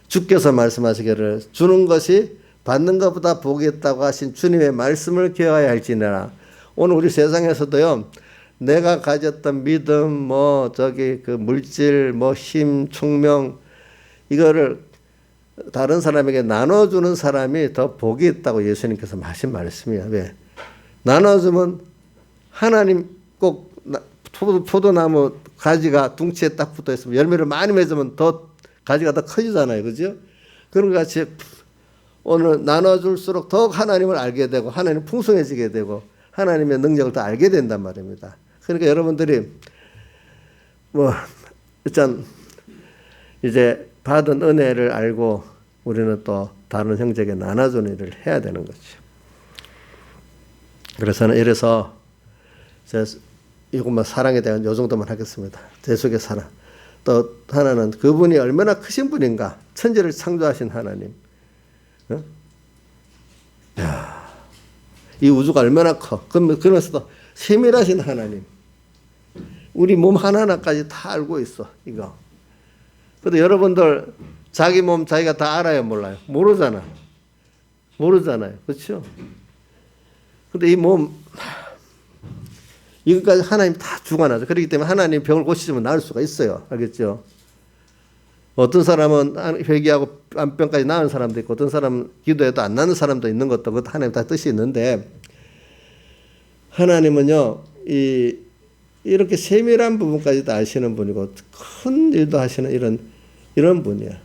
주께서 말씀하시기를 주는 것이 받는 것보다 복이 있다고 하신 주님의 말씀을 기억해야 할지니라. 오늘 우리 세상에서도요, 내가 가졌던 믿음, 그 물질, 힘, 총명, 이거를 다른 사람에게 나눠주는 사람이 더 복이 있다고 예수님께서 하신 말씀이에요. 왜? 나눠주면 하나님 꼭 포도나무 가지가 둥치에 딱 붙어 있으면 열매를 많이 맺으면 더 가지가 더 커지잖아요. 그죠? 그런 것 같이 오늘 나눠줄수록 더욱 하나님을 알게 되고 하나님 풍성해지게 되고 하나님의 능력을 더 알게 된단 말입니다. 그러니까 여러분들이 일단 이제 받은 은혜를 알고 우리는 또 다른 형제에게 나눠주는 일을 해야 되는 거죠. 그래서 이래서 제가 이것만 사랑에 대한 요 정도만 하겠습니다. 제 속의 사랑. 또 하나는 그분이 얼마나 크신 분인가. 천지를 창조하신 하나님. 이 우주가 얼마나 커. 그러면서도 세밀하신 하나님. 우리 몸 하나하나까지 다 알고 있어. 이거. 근데 여러분들 자기 몸 자기가 다 알아요, 몰라요? 모르잖아요. 그렇죠? 근데 이 몸 이것까지 하나님 다 주관하죠. 그렇기 때문에 하나님 병을 고치시면 나을 수가 있어요. 알겠죠? 어떤 사람은 회개하고 암병까지 나은 사람도 있고 어떤 사람은 기도해도 안 나는 사람도 있는 것도 그것도 하나님 다 뜻이 있는데 하나님은요 이렇게 세밀한 부분까지도 아시는 분이고 큰 일도 하시는 이런 분이야.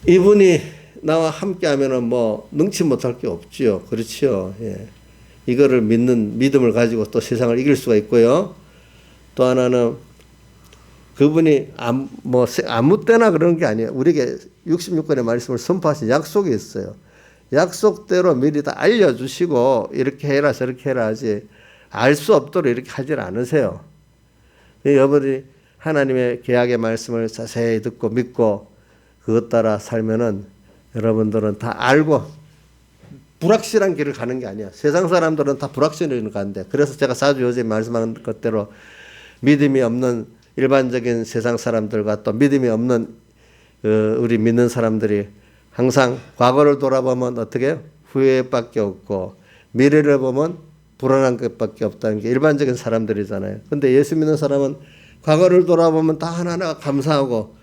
이분이 나와 함께하면은 능치 못할 게 없지요. 그렇지요. 예. 이거를 믿는 믿음을 가지고 또 세상을 이길 수가 있고요. 또 하나는 그분이 아무 때나 그런 게 아니에요. 우리에게 66권의 말씀을 선포하신 약속이 있어요. 약속대로 미리 다 알려주시고 이렇게 해라 저렇게 해라 하지 알 수 없도록 이렇게 하질 않으세요. 여러분이 하나님의 계약의 말씀을 자세히 듣고 믿고 그것 따라 살면은 여러분들은 다 알고 불확실한 길을 가는 게 아니야. 세상 사람들은 다 불확실한 길을 가는데 그래서 제가 자주 요즘 말씀하는 것대로 믿음이 없는 일반적인 세상 사람들과 또 믿음이 없는 우리 믿는 사람들이 항상 과거를 돌아보면 어떻게 해요? 후회밖에 없고 미래를 보면 불안한 것밖에 없다는 게 일반적인 사람들이잖아요. 근데 예수 믿는 사람은 과거를 돌아보면 다 하나하나 감사하고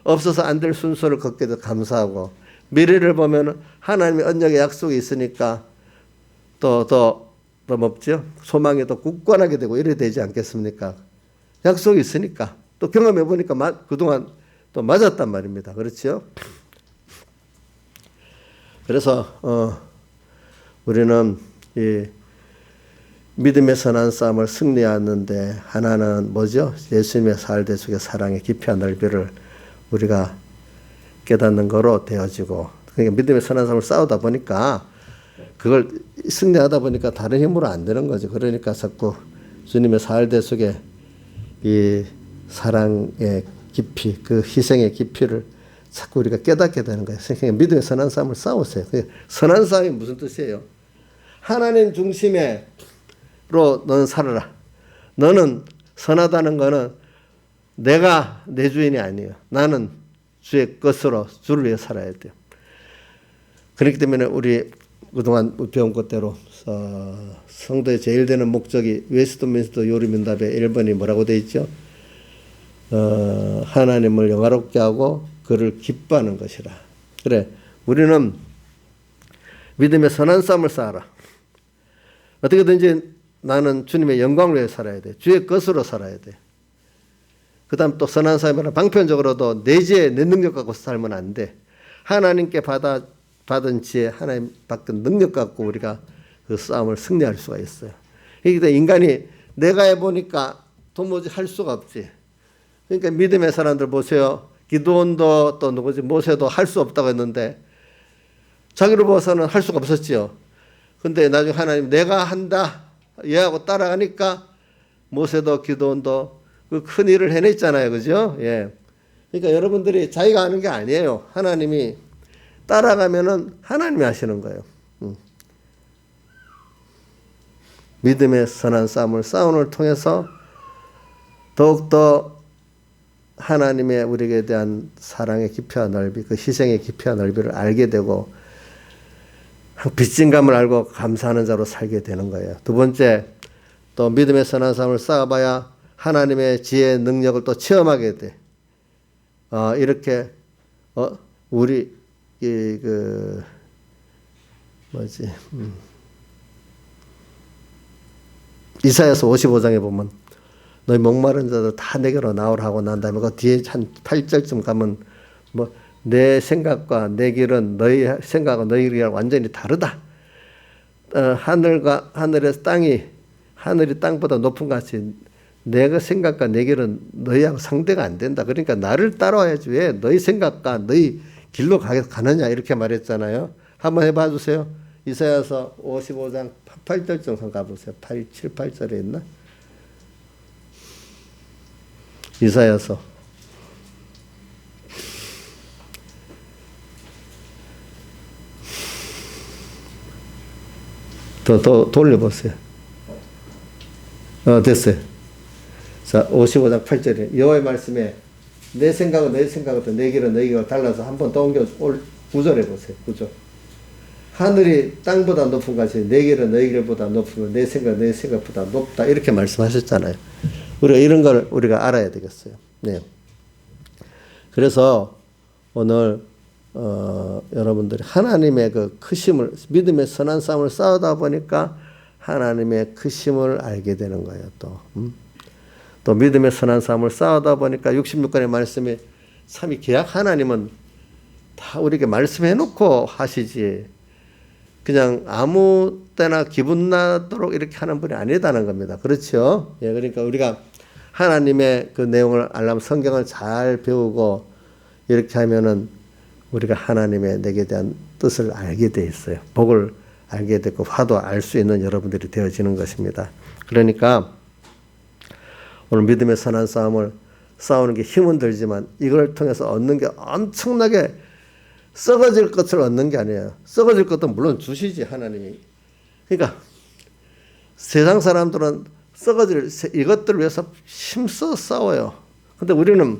없어서 안 될 순서를 걷게도 감사하고 미래를 보면은 하나님의 언약의 약속이 있으니까 더 뭐죠? 소망이 더 굳건하게 되고 이래 되지 않겠습니까? 약속이 있으니까 또 경험해 보니까 그동안 또 맞았단 말입니다. 그렇죠? 그래서 우리는 이 믿음의 선한 싸움을 승리하는데 하나는 뭐죠? 예수님의 살대 속의 사랑의 깊이와 넓이를 우리가 깨닫는 거로 되어지고, 그러니까 믿음의 선한 싸움을 싸우다 보니까 그걸 승리하다 보니까 다른 힘으로 안 되는 거죠. 그러니까 자꾸 주님의 살대 속에 이 사랑의 깊이, 그 희생의 깊이를 자꾸 우리가 깨닫게 되는 거예요. 그러니까 믿음의 선한 싸움을 싸우세요. 선한 싸움이 무슨 뜻이에요? 하나님 중심으로 너는 살아라. 너는 선하다는 거는 내가 내 주인이 아니에요. 나는 주의 것으로 주를 위해 살아야 돼요. 그렇기 때문에 우리 그동안 배운 것대로 성도의 제일 되는 목적이 웨스트민스터 요리문답의 1번이 뭐라고 되어 있죠? 하나님을 영화롭게 하고 그를 기뻐하는 것이라. 그래, 우리는 믿음의 선한 싸움을 쌓아라. 어떻게든지 나는 주님의 영광을 위해 살아야 돼. 주의 것으로 살아야 돼. 그 다음 또 선한 삶이라 방편적으로도 내 지혜, 내 능력 갖고 살면 안 돼. 하나님께 받은 지혜, 하나님 받은 능력 갖고 우리가 그 싸움을 승리할 수가 있어요. 그러니까 인간이 내가 해보니까 도무지 할 수가 없지. 그러니까 믿음의 사람들 보세요. 기드온도 또 누구지 모세도 할 수 없다고 했는데 자기를 봐서는 할 수가 없었지요. 근데 나중에 하나님 내가 한다 얘하고 따라가니까 모세도 기드온도 그 큰 일을 해냈잖아요. 그죠? 예. 그러니까 여러분들이 자기가 하는 게 아니에요. 하나님이 따라가면은 하나님이 하시는 거예요. 믿음의 선한 싸움을 싸움을 통해서 더욱더 하나님의 우리에게 대한 사랑의 깊이와 넓이, 그 희생의 깊이와 넓이를 알게 되고 빚진 감을 알고 감사하는 자로 살게 되는 거예요. 두 번째, 또 믿음의 선한 싸움을 싸워봐야 하나님의 지혜의 능력을 또 체험하게 돼. 이렇게 우리 이사야서 55장에 보면 너희 목마른 자들 다 내게로 나오라 하고 난 다음에 그 뒤에 한 8절쯤 가면 뭐 내 생각과 내 길은 너희 생각과 너희 길이랑 완전히 다르다. 하늘에서 하늘이 땅보다 높은 것 같이 내가 생각과 내 길은 너희하고 상대가 안 된다. 그러니까 나를 따라와야지 왜 너희 생각과 너희 길로 가느냐 이렇게 말했잖아요. 한번 해봐 주세요. 이사야서 55장 8절 정도 가보세요. 7, 8절에 있나? 이사야서 더 돌려보세요. 됐어요. 자, 55장 8절에 여호와의 말씀에 내 생각은 너희 생각보다 내 길은 너희 길과 달라서 한 번 더 옮겨 9절 해보세요. 9절. 하늘이 땅보다 높은 것이 내 길은 너희 길보다 높으면 내 생각은 너희 생각보다 높다. 이렇게 말씀하셨잖아요. 우리가 이런 걸 우리가 알아야 되겠어요. 네. 그래서 오늘 여러분들이 하나님의 그 크심을 믿음의 선한 싸움을 싸우다 보니까 하나님의 크심을 알게 되는 거예요. 또 믿음의 선한 싸움을 싸우다 보니까 66권의 말씀이 참이 계약 하나님은 다 우리에게 말씀해 놓고 하시지 그냥 아무 때나 기분 나도록 이렇게 하는 분이 아니다는 겁니다. 그렇죠? 예, 그러니까 우리가 하나님의 그 내용을 알려면 성경을 잘 배우고 이렇게 하면은 우리가 하나님의 내게 대한 뜻을 알게 돼 있어요. 복을 알게 되고 화도 알 수 있는 여러분들이 되어지는 것입니다. 그러니까 오늘 믿음의 선한 싸움을 싸우는 게 힘은 들지만 이걸 통해서 얻는 게 엄청나게 썩어질 것을 얻는 게 아니에요. 썩어질 것도 물론 주시지 하나님이. 그러니까 세상 사람들은 썩어질 이것들을 위해서 힘써 싸워요. 근데 우리는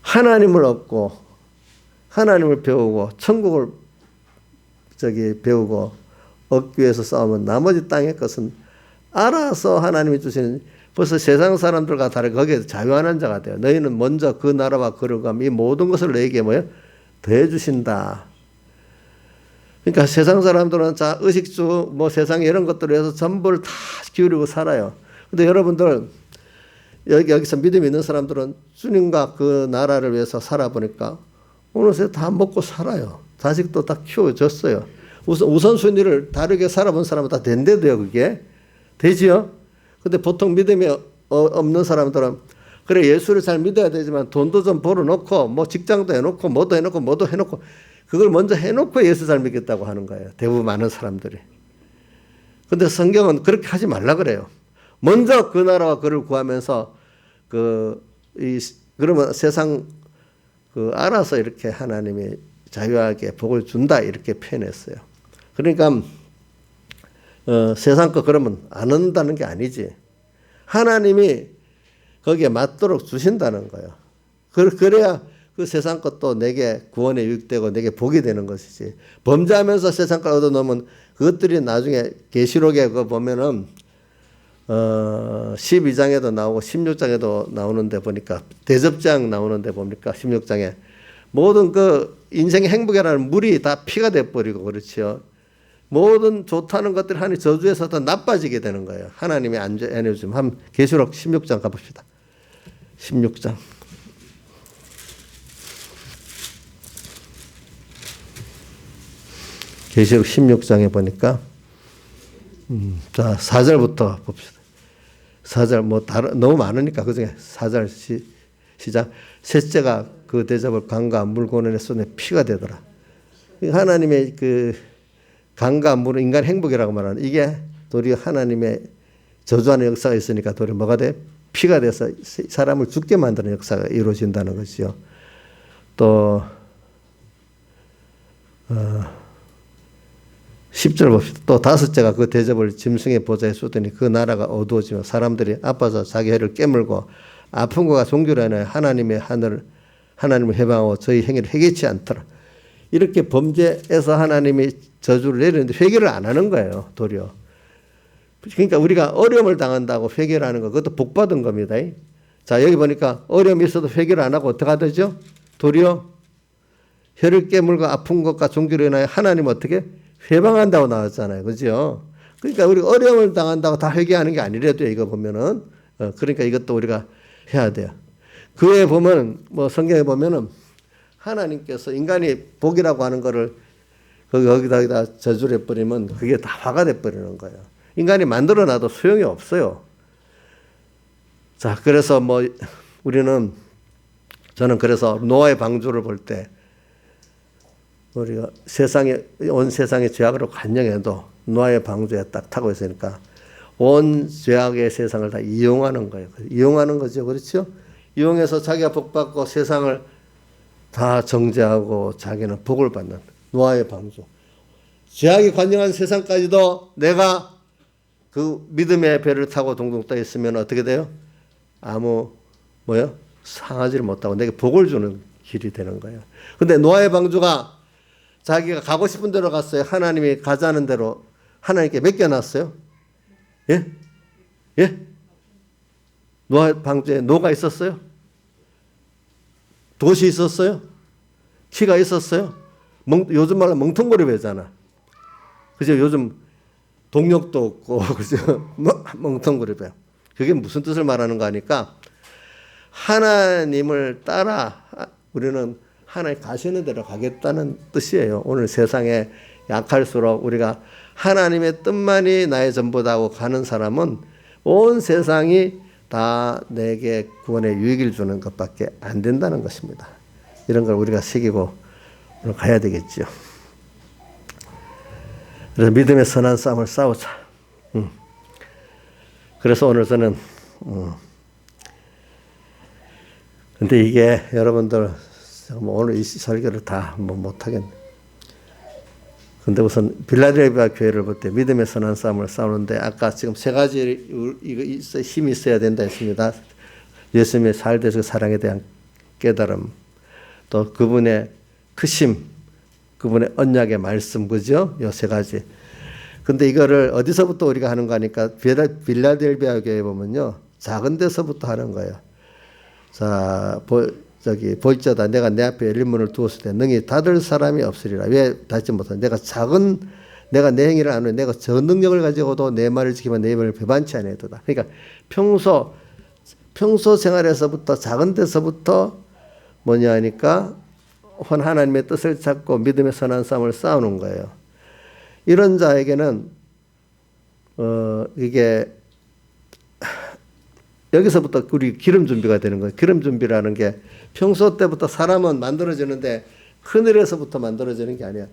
하나님을 얻고 하나님을 배우고 천국을 배우고 얻기 위해서 싸우면 나머지 땅의 것은 알아서 하나님이 주시는 벌써 세상 사람들과 다르게 거기에 자유하는 자가 돼요. 너희는 먼저 그 나라와 거룩함 이 모든 것을 너에게 뭐예요? 더해 주신다. 그러니까 세상 사람들은 자 의식주 뭐 세상 이런 것들을 해서 전부를 다 기울이고 살아요. 근데 여러분들 여기서 믿음 있는 사람들은 주님과 그 나라를 위해서 살아보니까 어느새 다 먹고 살아요. 자식도 다 키워졌어요. 우선순위를 다르게 살아본 사람은 다 된대도요. 그게 되지요. 근데 보통 믿음이 없는 사람들은 그래 예수를 잘 믿어야 되지만 돈도 좀 벌어놓고 뭐 직장도 해놓고 뭐도 해놓고 뭐도 해놓고 그걸 먼저 해놓고 예수 잘 믿겠다고 하는 거예요. 대부분 많은 사람들이. 근데 성경은 그렇게 하지 말라 그래요. 먼저 그 나라와 그를 구하면서 그러면 세상 알아서 이렇게 하나님이 자유하게 복을 준다 이렇게 표현했어요. 그러니까 세상 거 그러면 안 한다는 게 아니지. 하나님이 거기에 맞도록 주신다는 거예요. 그래야 그 세상 것도 내게 구원에 유익되고 내게 복이 되는 것이지. 범죄하면서 세상 걸 얻어놓으면 그것들이 나중에 계시록에 그 보면은 12장에도 나오고 16장에도 나오는데 보니까 대접장 나오는데 보니까 16장에 모든 그 인생의 행복이라는 물이 다 피가 돼버리고 그렇지요. 모든 좋다는 것들이 하나님 저주에서 더 나빠지게 되는 거예요. 하나님이 안 해주면 한 계시록 16장 가봅시다. 16장. 계시록 16장에 보니까 자 4절부터 봅시다. 4절 뭐 너무 많으니까 그중에 4절 시작. 셋째가 그 대접을 강과 물고는의 손에 피가 되더라. 하나님의 그 강과 물은 인간 행복이라고 말하는 이게 도리어 하나님의 저주하는 역사가 있으니까 도리어 뭐가 돼? 피가 돼서 사람을 죽게 만드는 역사가 이루어진다는 것이요. 또 10절 봅시다. 또 다섯째가 그 대접을 짐승의 보좌에 쏟으니 그 나라가 어두워지며 사람들이 아파서 자기 해를 깨물고 아픈 거가 종교로 인하여 하나님을 해방하고 저희 행위를 회개치 않더라. 이렇게 범죄해서 하나님이 저주를 내리는데 회개를 안 하는 거예요. 도리어. 그러니까 우리가 어려움을 당한다고 회개를 하는 거 그것도 복 받은 겁니다. 자 여기 보니까 어려움이 있어도 회개를 안 하고 어떻게 되죠? 도리어 혀를 깨물고 아픈 것과 종교로 인하여 하나님 어떻게 회방한다고 나왔잖아요. 그죠? 그러니까 우리 어려움을 당한다고 다 회개하는 게 아니래도 이거 보면은 그러니까 이것도 우리가 해야 돼요. 그 외에 보면 뭐 성경에 보면은 하나님께서 인간이 복이라고 하는 거를 거기다 저주를 해버리면 그게 다 화가 돼버리는 거예요. 인간이 만들어놔도 소용이 없어요. 자, 그래서 뭐 저는 그래서 노아의 방주를 볼 때 우리가 온 세상의 죄악으로 간영해도 노아의 방주에 딱 타고 있으니까 온 죄악의 세상을 다 이용하는 거예요. 이용하는 거죠. 그렇죠? 이용해서 자기가 복받고 세상을 다 정죄하고 자기는 복을 받는 노아의 방주. 죄악이 관영한 세상까지도 내가 그 믿음의 배를 타고 동동 떠 있으면 어떻게 돼요? 아무 상하지를 못하고 내게 복을 주는 길이 되는 거예요. 근데 노아의 방주가 자기가 가고 싶은 대로 갔어요. 하나님이 가자는 대로 하나님께 맡겨놨어요. 예? 예? 노아 방주에 노가 있었어요? 돛이 있었어요? 키가 있었어요? 요즘 말로 멍텅구리 배잖아. 그죠? 요즘 동력도 없고, 그죠? 멍텅구리 배. 그게 무슨 뜻을 말하는 거 하니까 하나님을 따라 우리는 하나님 가시는 대로 가겠다는 뜻이에요. 오늘 세상에 약할수록 우리가 하나님의 뜻만이 나의 전부다고 가는 사람은 온 세상이 다 내게 구원의 유익을 주는 것밖에 안 된다는 것입니다. 이런 걸 우리가 새기고 가야 되겠죠. 그래서 믿음의 선한 싸움을 싸우자. 그래서 오늘 저는 근데 이게 여러분들 오늘 이 설교를 다 못하겠네. 근데 우선 빌라델비아 교회를 볼 때 믿음의 선한 싸움을 싸우는데 아까 지금 세 가지 이거 힘이 있어야 된다 했습니다. 예수님의 살대서 사랑에 대한 깨달음, 또 그분의 크심, 그분의 언약의 말씀, 그죠? 요 세 가지. 근데 이거를 어디서부터 우리가 하는 거 하니까 빌라델비아 교회에 보면요. 작은 데서부터 하는 거예요. 자, 볼지어다 내가 내 앞에 열린 문을 두었을 때 능히 닫을 사람이 없으리라. 왜 닫지 못하냐? 내가 내 행위를 아는 내가 저 능력을 가지고도 내 말을 지키면 내 입을 배반치 아니하도다. 그러니까 평소 생활에서부터 작은 데서부터 뭐냐 하니까 하나님의 뜻을 찾고 믿음의 선한 싸움을 싸우는 거예요. 이런 자에게는 이게 여기서부터 우리 기름 준비가 되는 거예요. 기름 준비라는 게 평소 때부터 사람은 만들어지는데 하늘에서부터 만들어지는 게 아니야.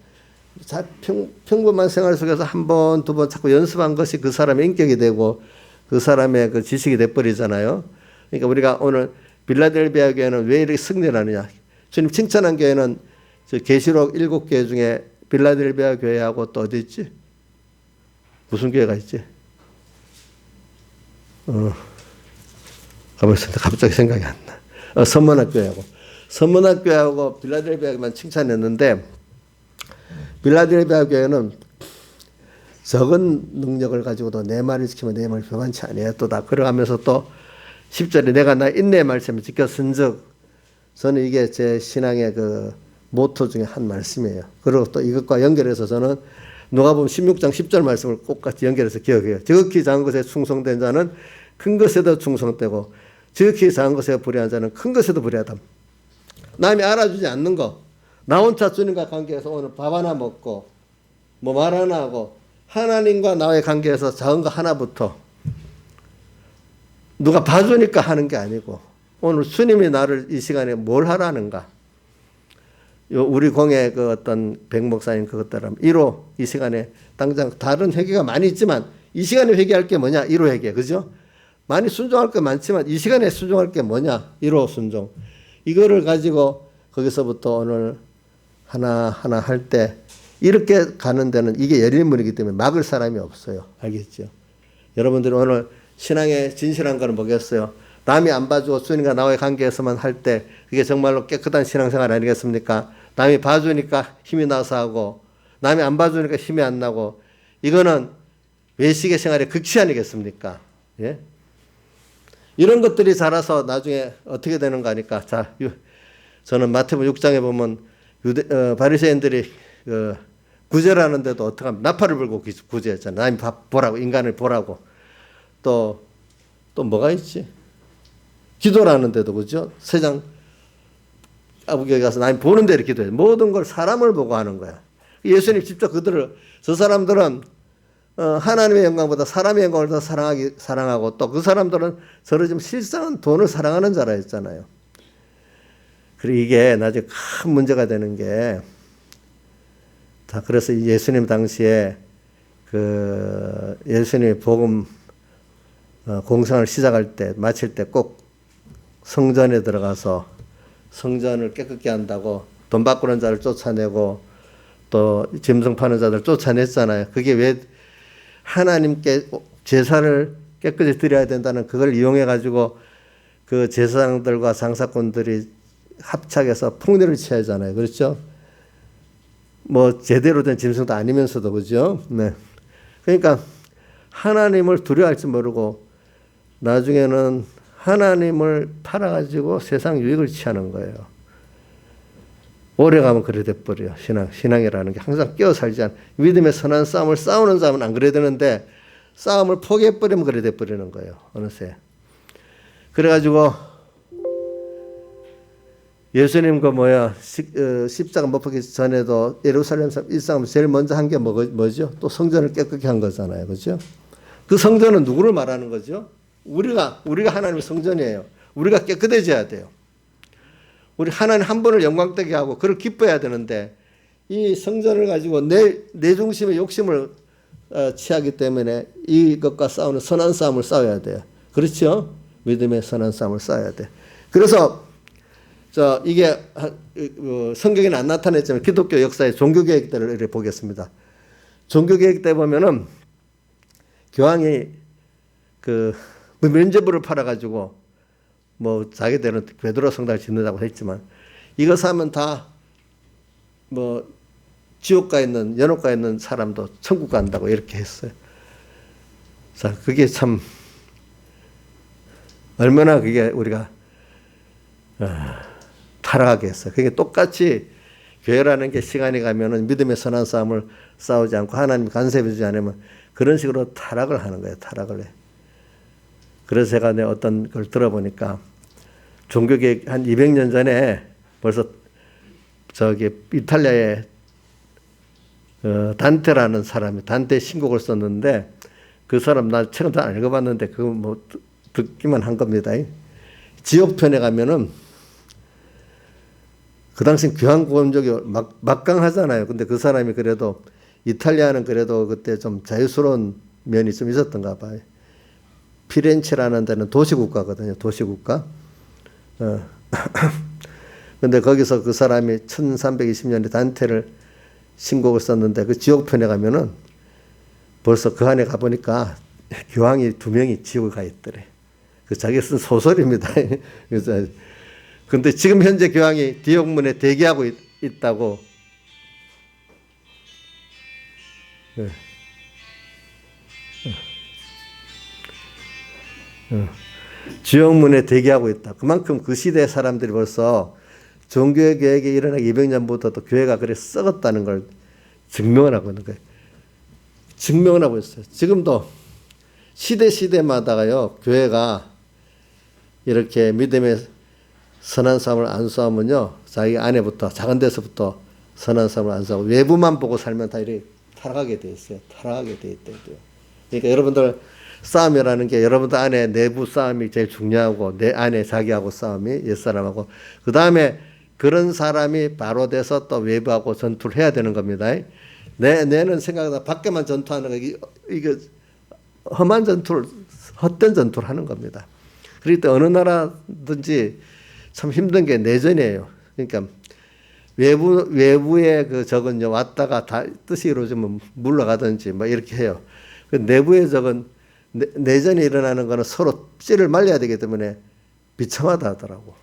평범한 생활 속에서 한 번, 두 번 자꾸 연습한 것이 그 사람의 인격이 되고 그 사람의 그 지식이 돼버리잖아요. 그러니까 우리가 오늘 빌라델비아 교회는 왜 이렇게 승리를 하느냐. 주님 칭찬한 교회는 계시록 7교회 중에 빌라델비아 교회하고 또 어디 있지? 무슨 교회가 있지? 가만있었는데 갑자기 생각이 안 나. 선문학 교회하고 빌라델비아 교회만 칭찬했는데 빌라델비아 교회는 적은 능력을 가지고도 내 말을 지키면 내 말을 배반치 아니하도다. 그러면서 또 10절에 내가 나 인내의 말씀을 지켰은즉, 저는 이게 제 신앙의 그 모토 중에 한 말씀이에요. 그리고 또 이것과 연결해서 저는 누가복음 16장 10절 말씀을 꼭 같이 연결해서 기억해요. 지극히 작은 것에 충성된 자는 큰 것에도 충성되고 지극히 작은 것에 불의한 자는 큰 것에도 불의하다. 남이 알아주지 않는 거, 나 혼자 주님과 관계에서 오늘 밥 하나 먹고 뭐 말 하나 하고 하나님과 나의 관계에서 작은 거 하나부터 누가 봐주니까 하는 게 아니고 오늘 주님이 나를 이 시간에 뭘 하라는가. 우리 공예 그 어떤 백 목사님 그것처럼 1호 이 시간에 당장 다른 회개가 많이 있지만 이 시간에 회개할 게 뭐냐? 1호 회개. 그죠? 많이 순종할 게 많지만 이 시간에 순종할 게 뭐냐? 1호 순종. 이거를 가지고 거기서부터 오늘 하나하나 할 때 이렇게 가는 데는 이게 열린 문이기 때문에 막을 사람이 없어요. 알겠죠? 여러분들이 오늘 신앙의 진실한 거는 뭐겠어요? 남이 안 봐주고 주님과 나와의 관계에서만 할 때 그게 정말로 깨끗한 신앙생활 아니겠습니까? 남이 봐주니까 힘이 나서 하고 남이 안 봐주니까 힘이 안 나고 이거는 외식의 생활의 극치 아니겠습니까? 예? 이런 것들이 자라서 나중에 어떻게 되는가 하니까 자, 저는 마태복음 6장에 보면 바리새인들이 구제라는데도 어떻게 하면 나팔을 불고 구제했잖아요. 남이 보라고, 인간을 보라고. 또 뭐가 있지? 기도라는데도 그죠? 세장 아버지에 가서 남이 보는 대로 기도해. 모든 걸 사람을 보고 하는 거야. 예수님 직접 저 사람들은 하나님의 영광보다 사람의 영광을 더 사랑하고 또 그 사람들은 저를 좀 실상은 돈을 사랑하는 자라 했잖아요. 그리고 이게 나중에 큰 문제가 되는 게, 자, 그래서 예수님 당시에 예수님의 복음 공생을 시작할 때, 마칠 때 꼭 성전에 들어가서 성전을 깨끗게 한다고 돈 바꾸는 자를 쫓아내고 또 짐승 파는 자들 쫓아냈잖아요. 그게 왜 하나님께 제사를 깨끗이 드려야 된다는 그걸 이용해 가지고 그 제사장들과 장사꾼들이 합작해서 풍류를 취하잖아요. 그렇죠? 뭐 제대로 된 짐승도 아니면서도 그죠? 네. 그러니까 하나님을 두려워할 줄 모르고 나중에는 하나님을 팔아가지고 세상 유익을 취하는 거예요. 오래 가면 그래 돼버려요. 신앙이라는 게 항상 끼어 살지 않아. 믿음의 선한 싸움을 싸우는 사람은 안 그래야 되는데 싸움을 포기해버리면 그래 돼버리는 거예요. 어느새. 그래가지고 예수님 십자가 못 박기 전에도 예루살렘 일상을 제일 먼저 한 게 뭐죠? 또 성전을 깨끗게 한 거잖아요. 그죠? 그 성전은 누구를 말하는 거죠? 우리가 하나님의 성전이에요. 우리가 깨끗해져야 돼요. 우리 하나님 한 분을 영광되게 하고 그를 기뻐해야 되는데 이 성전을 가지고 내 중심의 욕심을 취하기 때문에 이것과 싸우는 선한 싸움을 싸워야 돼요. 그렇죠? 믿음의 선한 싸움을 싸워야 돼. 그래서 이게 성경에는 안 나타냈지만 기독교 역사의 종교개혁 때를 이렇게 보겠습니다. 종교개혁 때 보면은 교황이 면죄부를 팔아가지고 뭐 자기들은 베드로 성당을 짓는다고 했지만 이거 사면 다 뭐 지옥 가 있는 연옥 가 있는 사람도 천국 간다고 이렇게 했어요. 자, 그게 참 얼마나 그게 우리가 타락하게 했어요. 그게 똑같이 교회라는 게 시간이 가면은 믿음의 선한 싸움을 싸우지 않고 하나님 간섭해 주지 않으면 그런 식으로 타락을 하는 거예요. 타락을 해. 그래서 제가 어떤 걸 들어보니까 종교개혁 한 200년 전에 벌써 저기 이탈리아에 단테라는 사람이 단테 신곡을 썼는데 그 사람 나 책은 다 안 읽어봤는데 그거 뭐 듣기만 한 겁니다. 지옥편에 가면은 그 당시 교황공적이 막강하잖아요. 근데 그 사람이 그래도 이탈리아는 그래도 그때 좀 자유스러운 면이 좀 있었던가 봐요. 피렌체라는 데는 도시국가거든요. 도시국가. 근데 거기서 그 사람이 1320년에 단테를 신곡을 썼는데 그 지옥편에 가면은 벌써 그 안에 가보니까 교황이 2명이 지옥에 가 있더래. 그 자기가 쓴 소설입니다. 그래서 근데 지금 현재 교황이 지옥문에 대기하고 있다고. 지옥문에 대기하고 있다. 그만큼 그 시대 사람들이 벌써 종교의 개혁이 일어나기 200년부터도 교회가 그래 썩었다는 걸 증명을 하고 있는 거예요. 증명을 하고 있어요. 지금도 시대마다가요, 교회가 이렇게 믿음의 선한 싸움을 안 싸우면요, 자기 안에부터, 작은 데서부터 선한 싸움을 안 싸우고 외부만 보고 살면 다 이렇게 타락하게 돼 있어요. 타락하게 돼 있대요. 그러니까 여러분들 싸움이라는 게 여러분들 안에 내부 싸움이 제일 중요하고 내 안에 자기하고 싸움이 옛사람하고 그 다음에 그런 사람이 바로 돼서 또 외부하고 전투를 해야 되는 겁니다. 내는 생각보다 밖에만 전투하는 거 이게 험한 전투를 헛된 전투를 하는 겁니다. 그럴 때 어느 나라든지 참 힘든 게 내전이에요. 그러니까 외부에 그 적은요 왔다가 다 뜻이 이루어지면 물러가든지 뭐 이렇게 해요. 그 내부에 적은 내전이 일어나는 거는 서로 씨를 말려야 되기 때문에 비참하다 하더라고.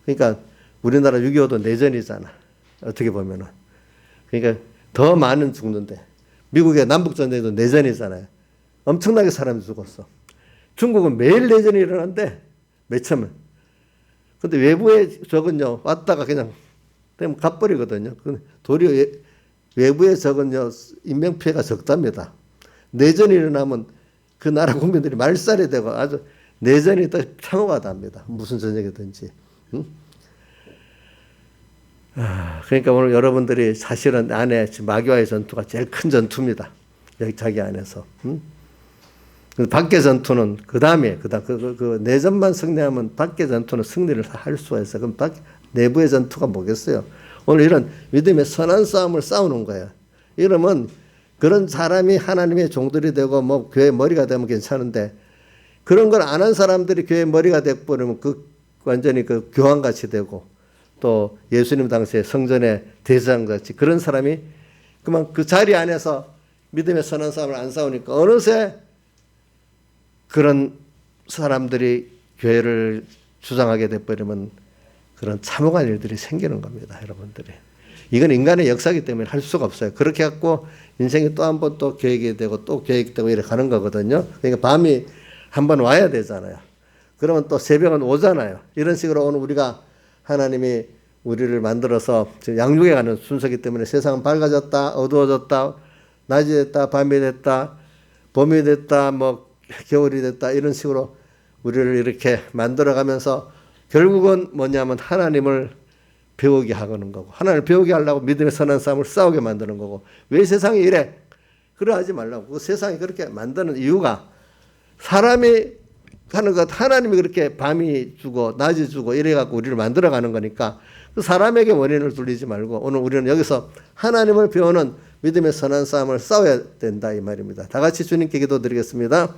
그러니까 우리나라 6.25도 내전이잖아. 어떻게 보면은. 그러니까 더 많은 죽는데 미국의 남북전쟁도 내전이잖아요. 엄청나게 사람이 죽었어. 중국은 매일 내전이 일어난대. 몇천만. 근데 외부에 적은요 왔다가 그냥 되면 가버리거든요. 도리어 외부의 적은요 인명피해가 적답니다. 내전이 일어나면 그 나라 국민들이 말살이 되고 아주 내전이 더 참혹하답니다. 무슨 전쟁이든지. 응? 그러니까 오늘 여러분들이 사실은 안에 마귀와의 전투가 제일 큰 전투입니다. 여기 자기 안에서. 응? 밖의 전투는 그 다음에 그 내전만 승리하면 밖의 전투는 승리를 할 수가 있어. 그럼 내부의 전투가 뭐겠어요? 오늘 이런 믿음의 선한 싸움을 싸우는 거예요. 이러면 그런 사람이 하나님의 종들이 되고 뭐 교회 머리가 되면 괜찮은데 그런 걸 안 한 사람들이 교회 머리가 되버리면 그 완전히 그 교황같이 되고 또 예수님 당시에 성전의 대제사장같이 그런 사람이 그만 그 자리 안에서 믿음의 선한 싸움을 안 싸우니까 어느새 그런 사람들이 교회를 주장하게 돼버리면 그런 참혹한 일들이 생기는 겁니다. 여러분들이. 이건 인간의 역사이기 때문에 할 수가 없어요. 그렇게 갖고 인생이 또 한 번 또 계획이 되고 또 계획이 되고 이렇게 가는 거거든요. 그러니까 밤이 한 번 와야 되잖아요. 그러면 또 새벽은 오잖아요. 이런 식으로 오늘 우리가 하나님이 우리를 만들어서 지금 양육해 가는 순서이기 때문에 세상은 밝아졌다, 어두워졌다, 낮이 됐다, 밤이 됐다, 봄이 됐다, 뭐 겨울이 됐다 이런 식으로 우리를 이렇게 만들어가면서 결국은 뭐냐면 하나님을 배우게 하는 거고 하나님을 배우게 하려고 믿음의 선한 싸움을 싸우게 만드는 거고 왜 세상이 이래? 그러하지 말라고. 그 세상이 그렇게 만드는 이유가 사람이 하는 것 하나님이 그렇게 밤이 주고 낮이 주고 이래갖고 우리를 만들어가는 거니까 그 사람에게 원인을 돌리지 말고 오늘 우리는 여기서 하나님을 배우는 믿음의 선한 싸움을 싸워야 된다 이 말입니다. 다 같이 주님께 기도드리겠습니다.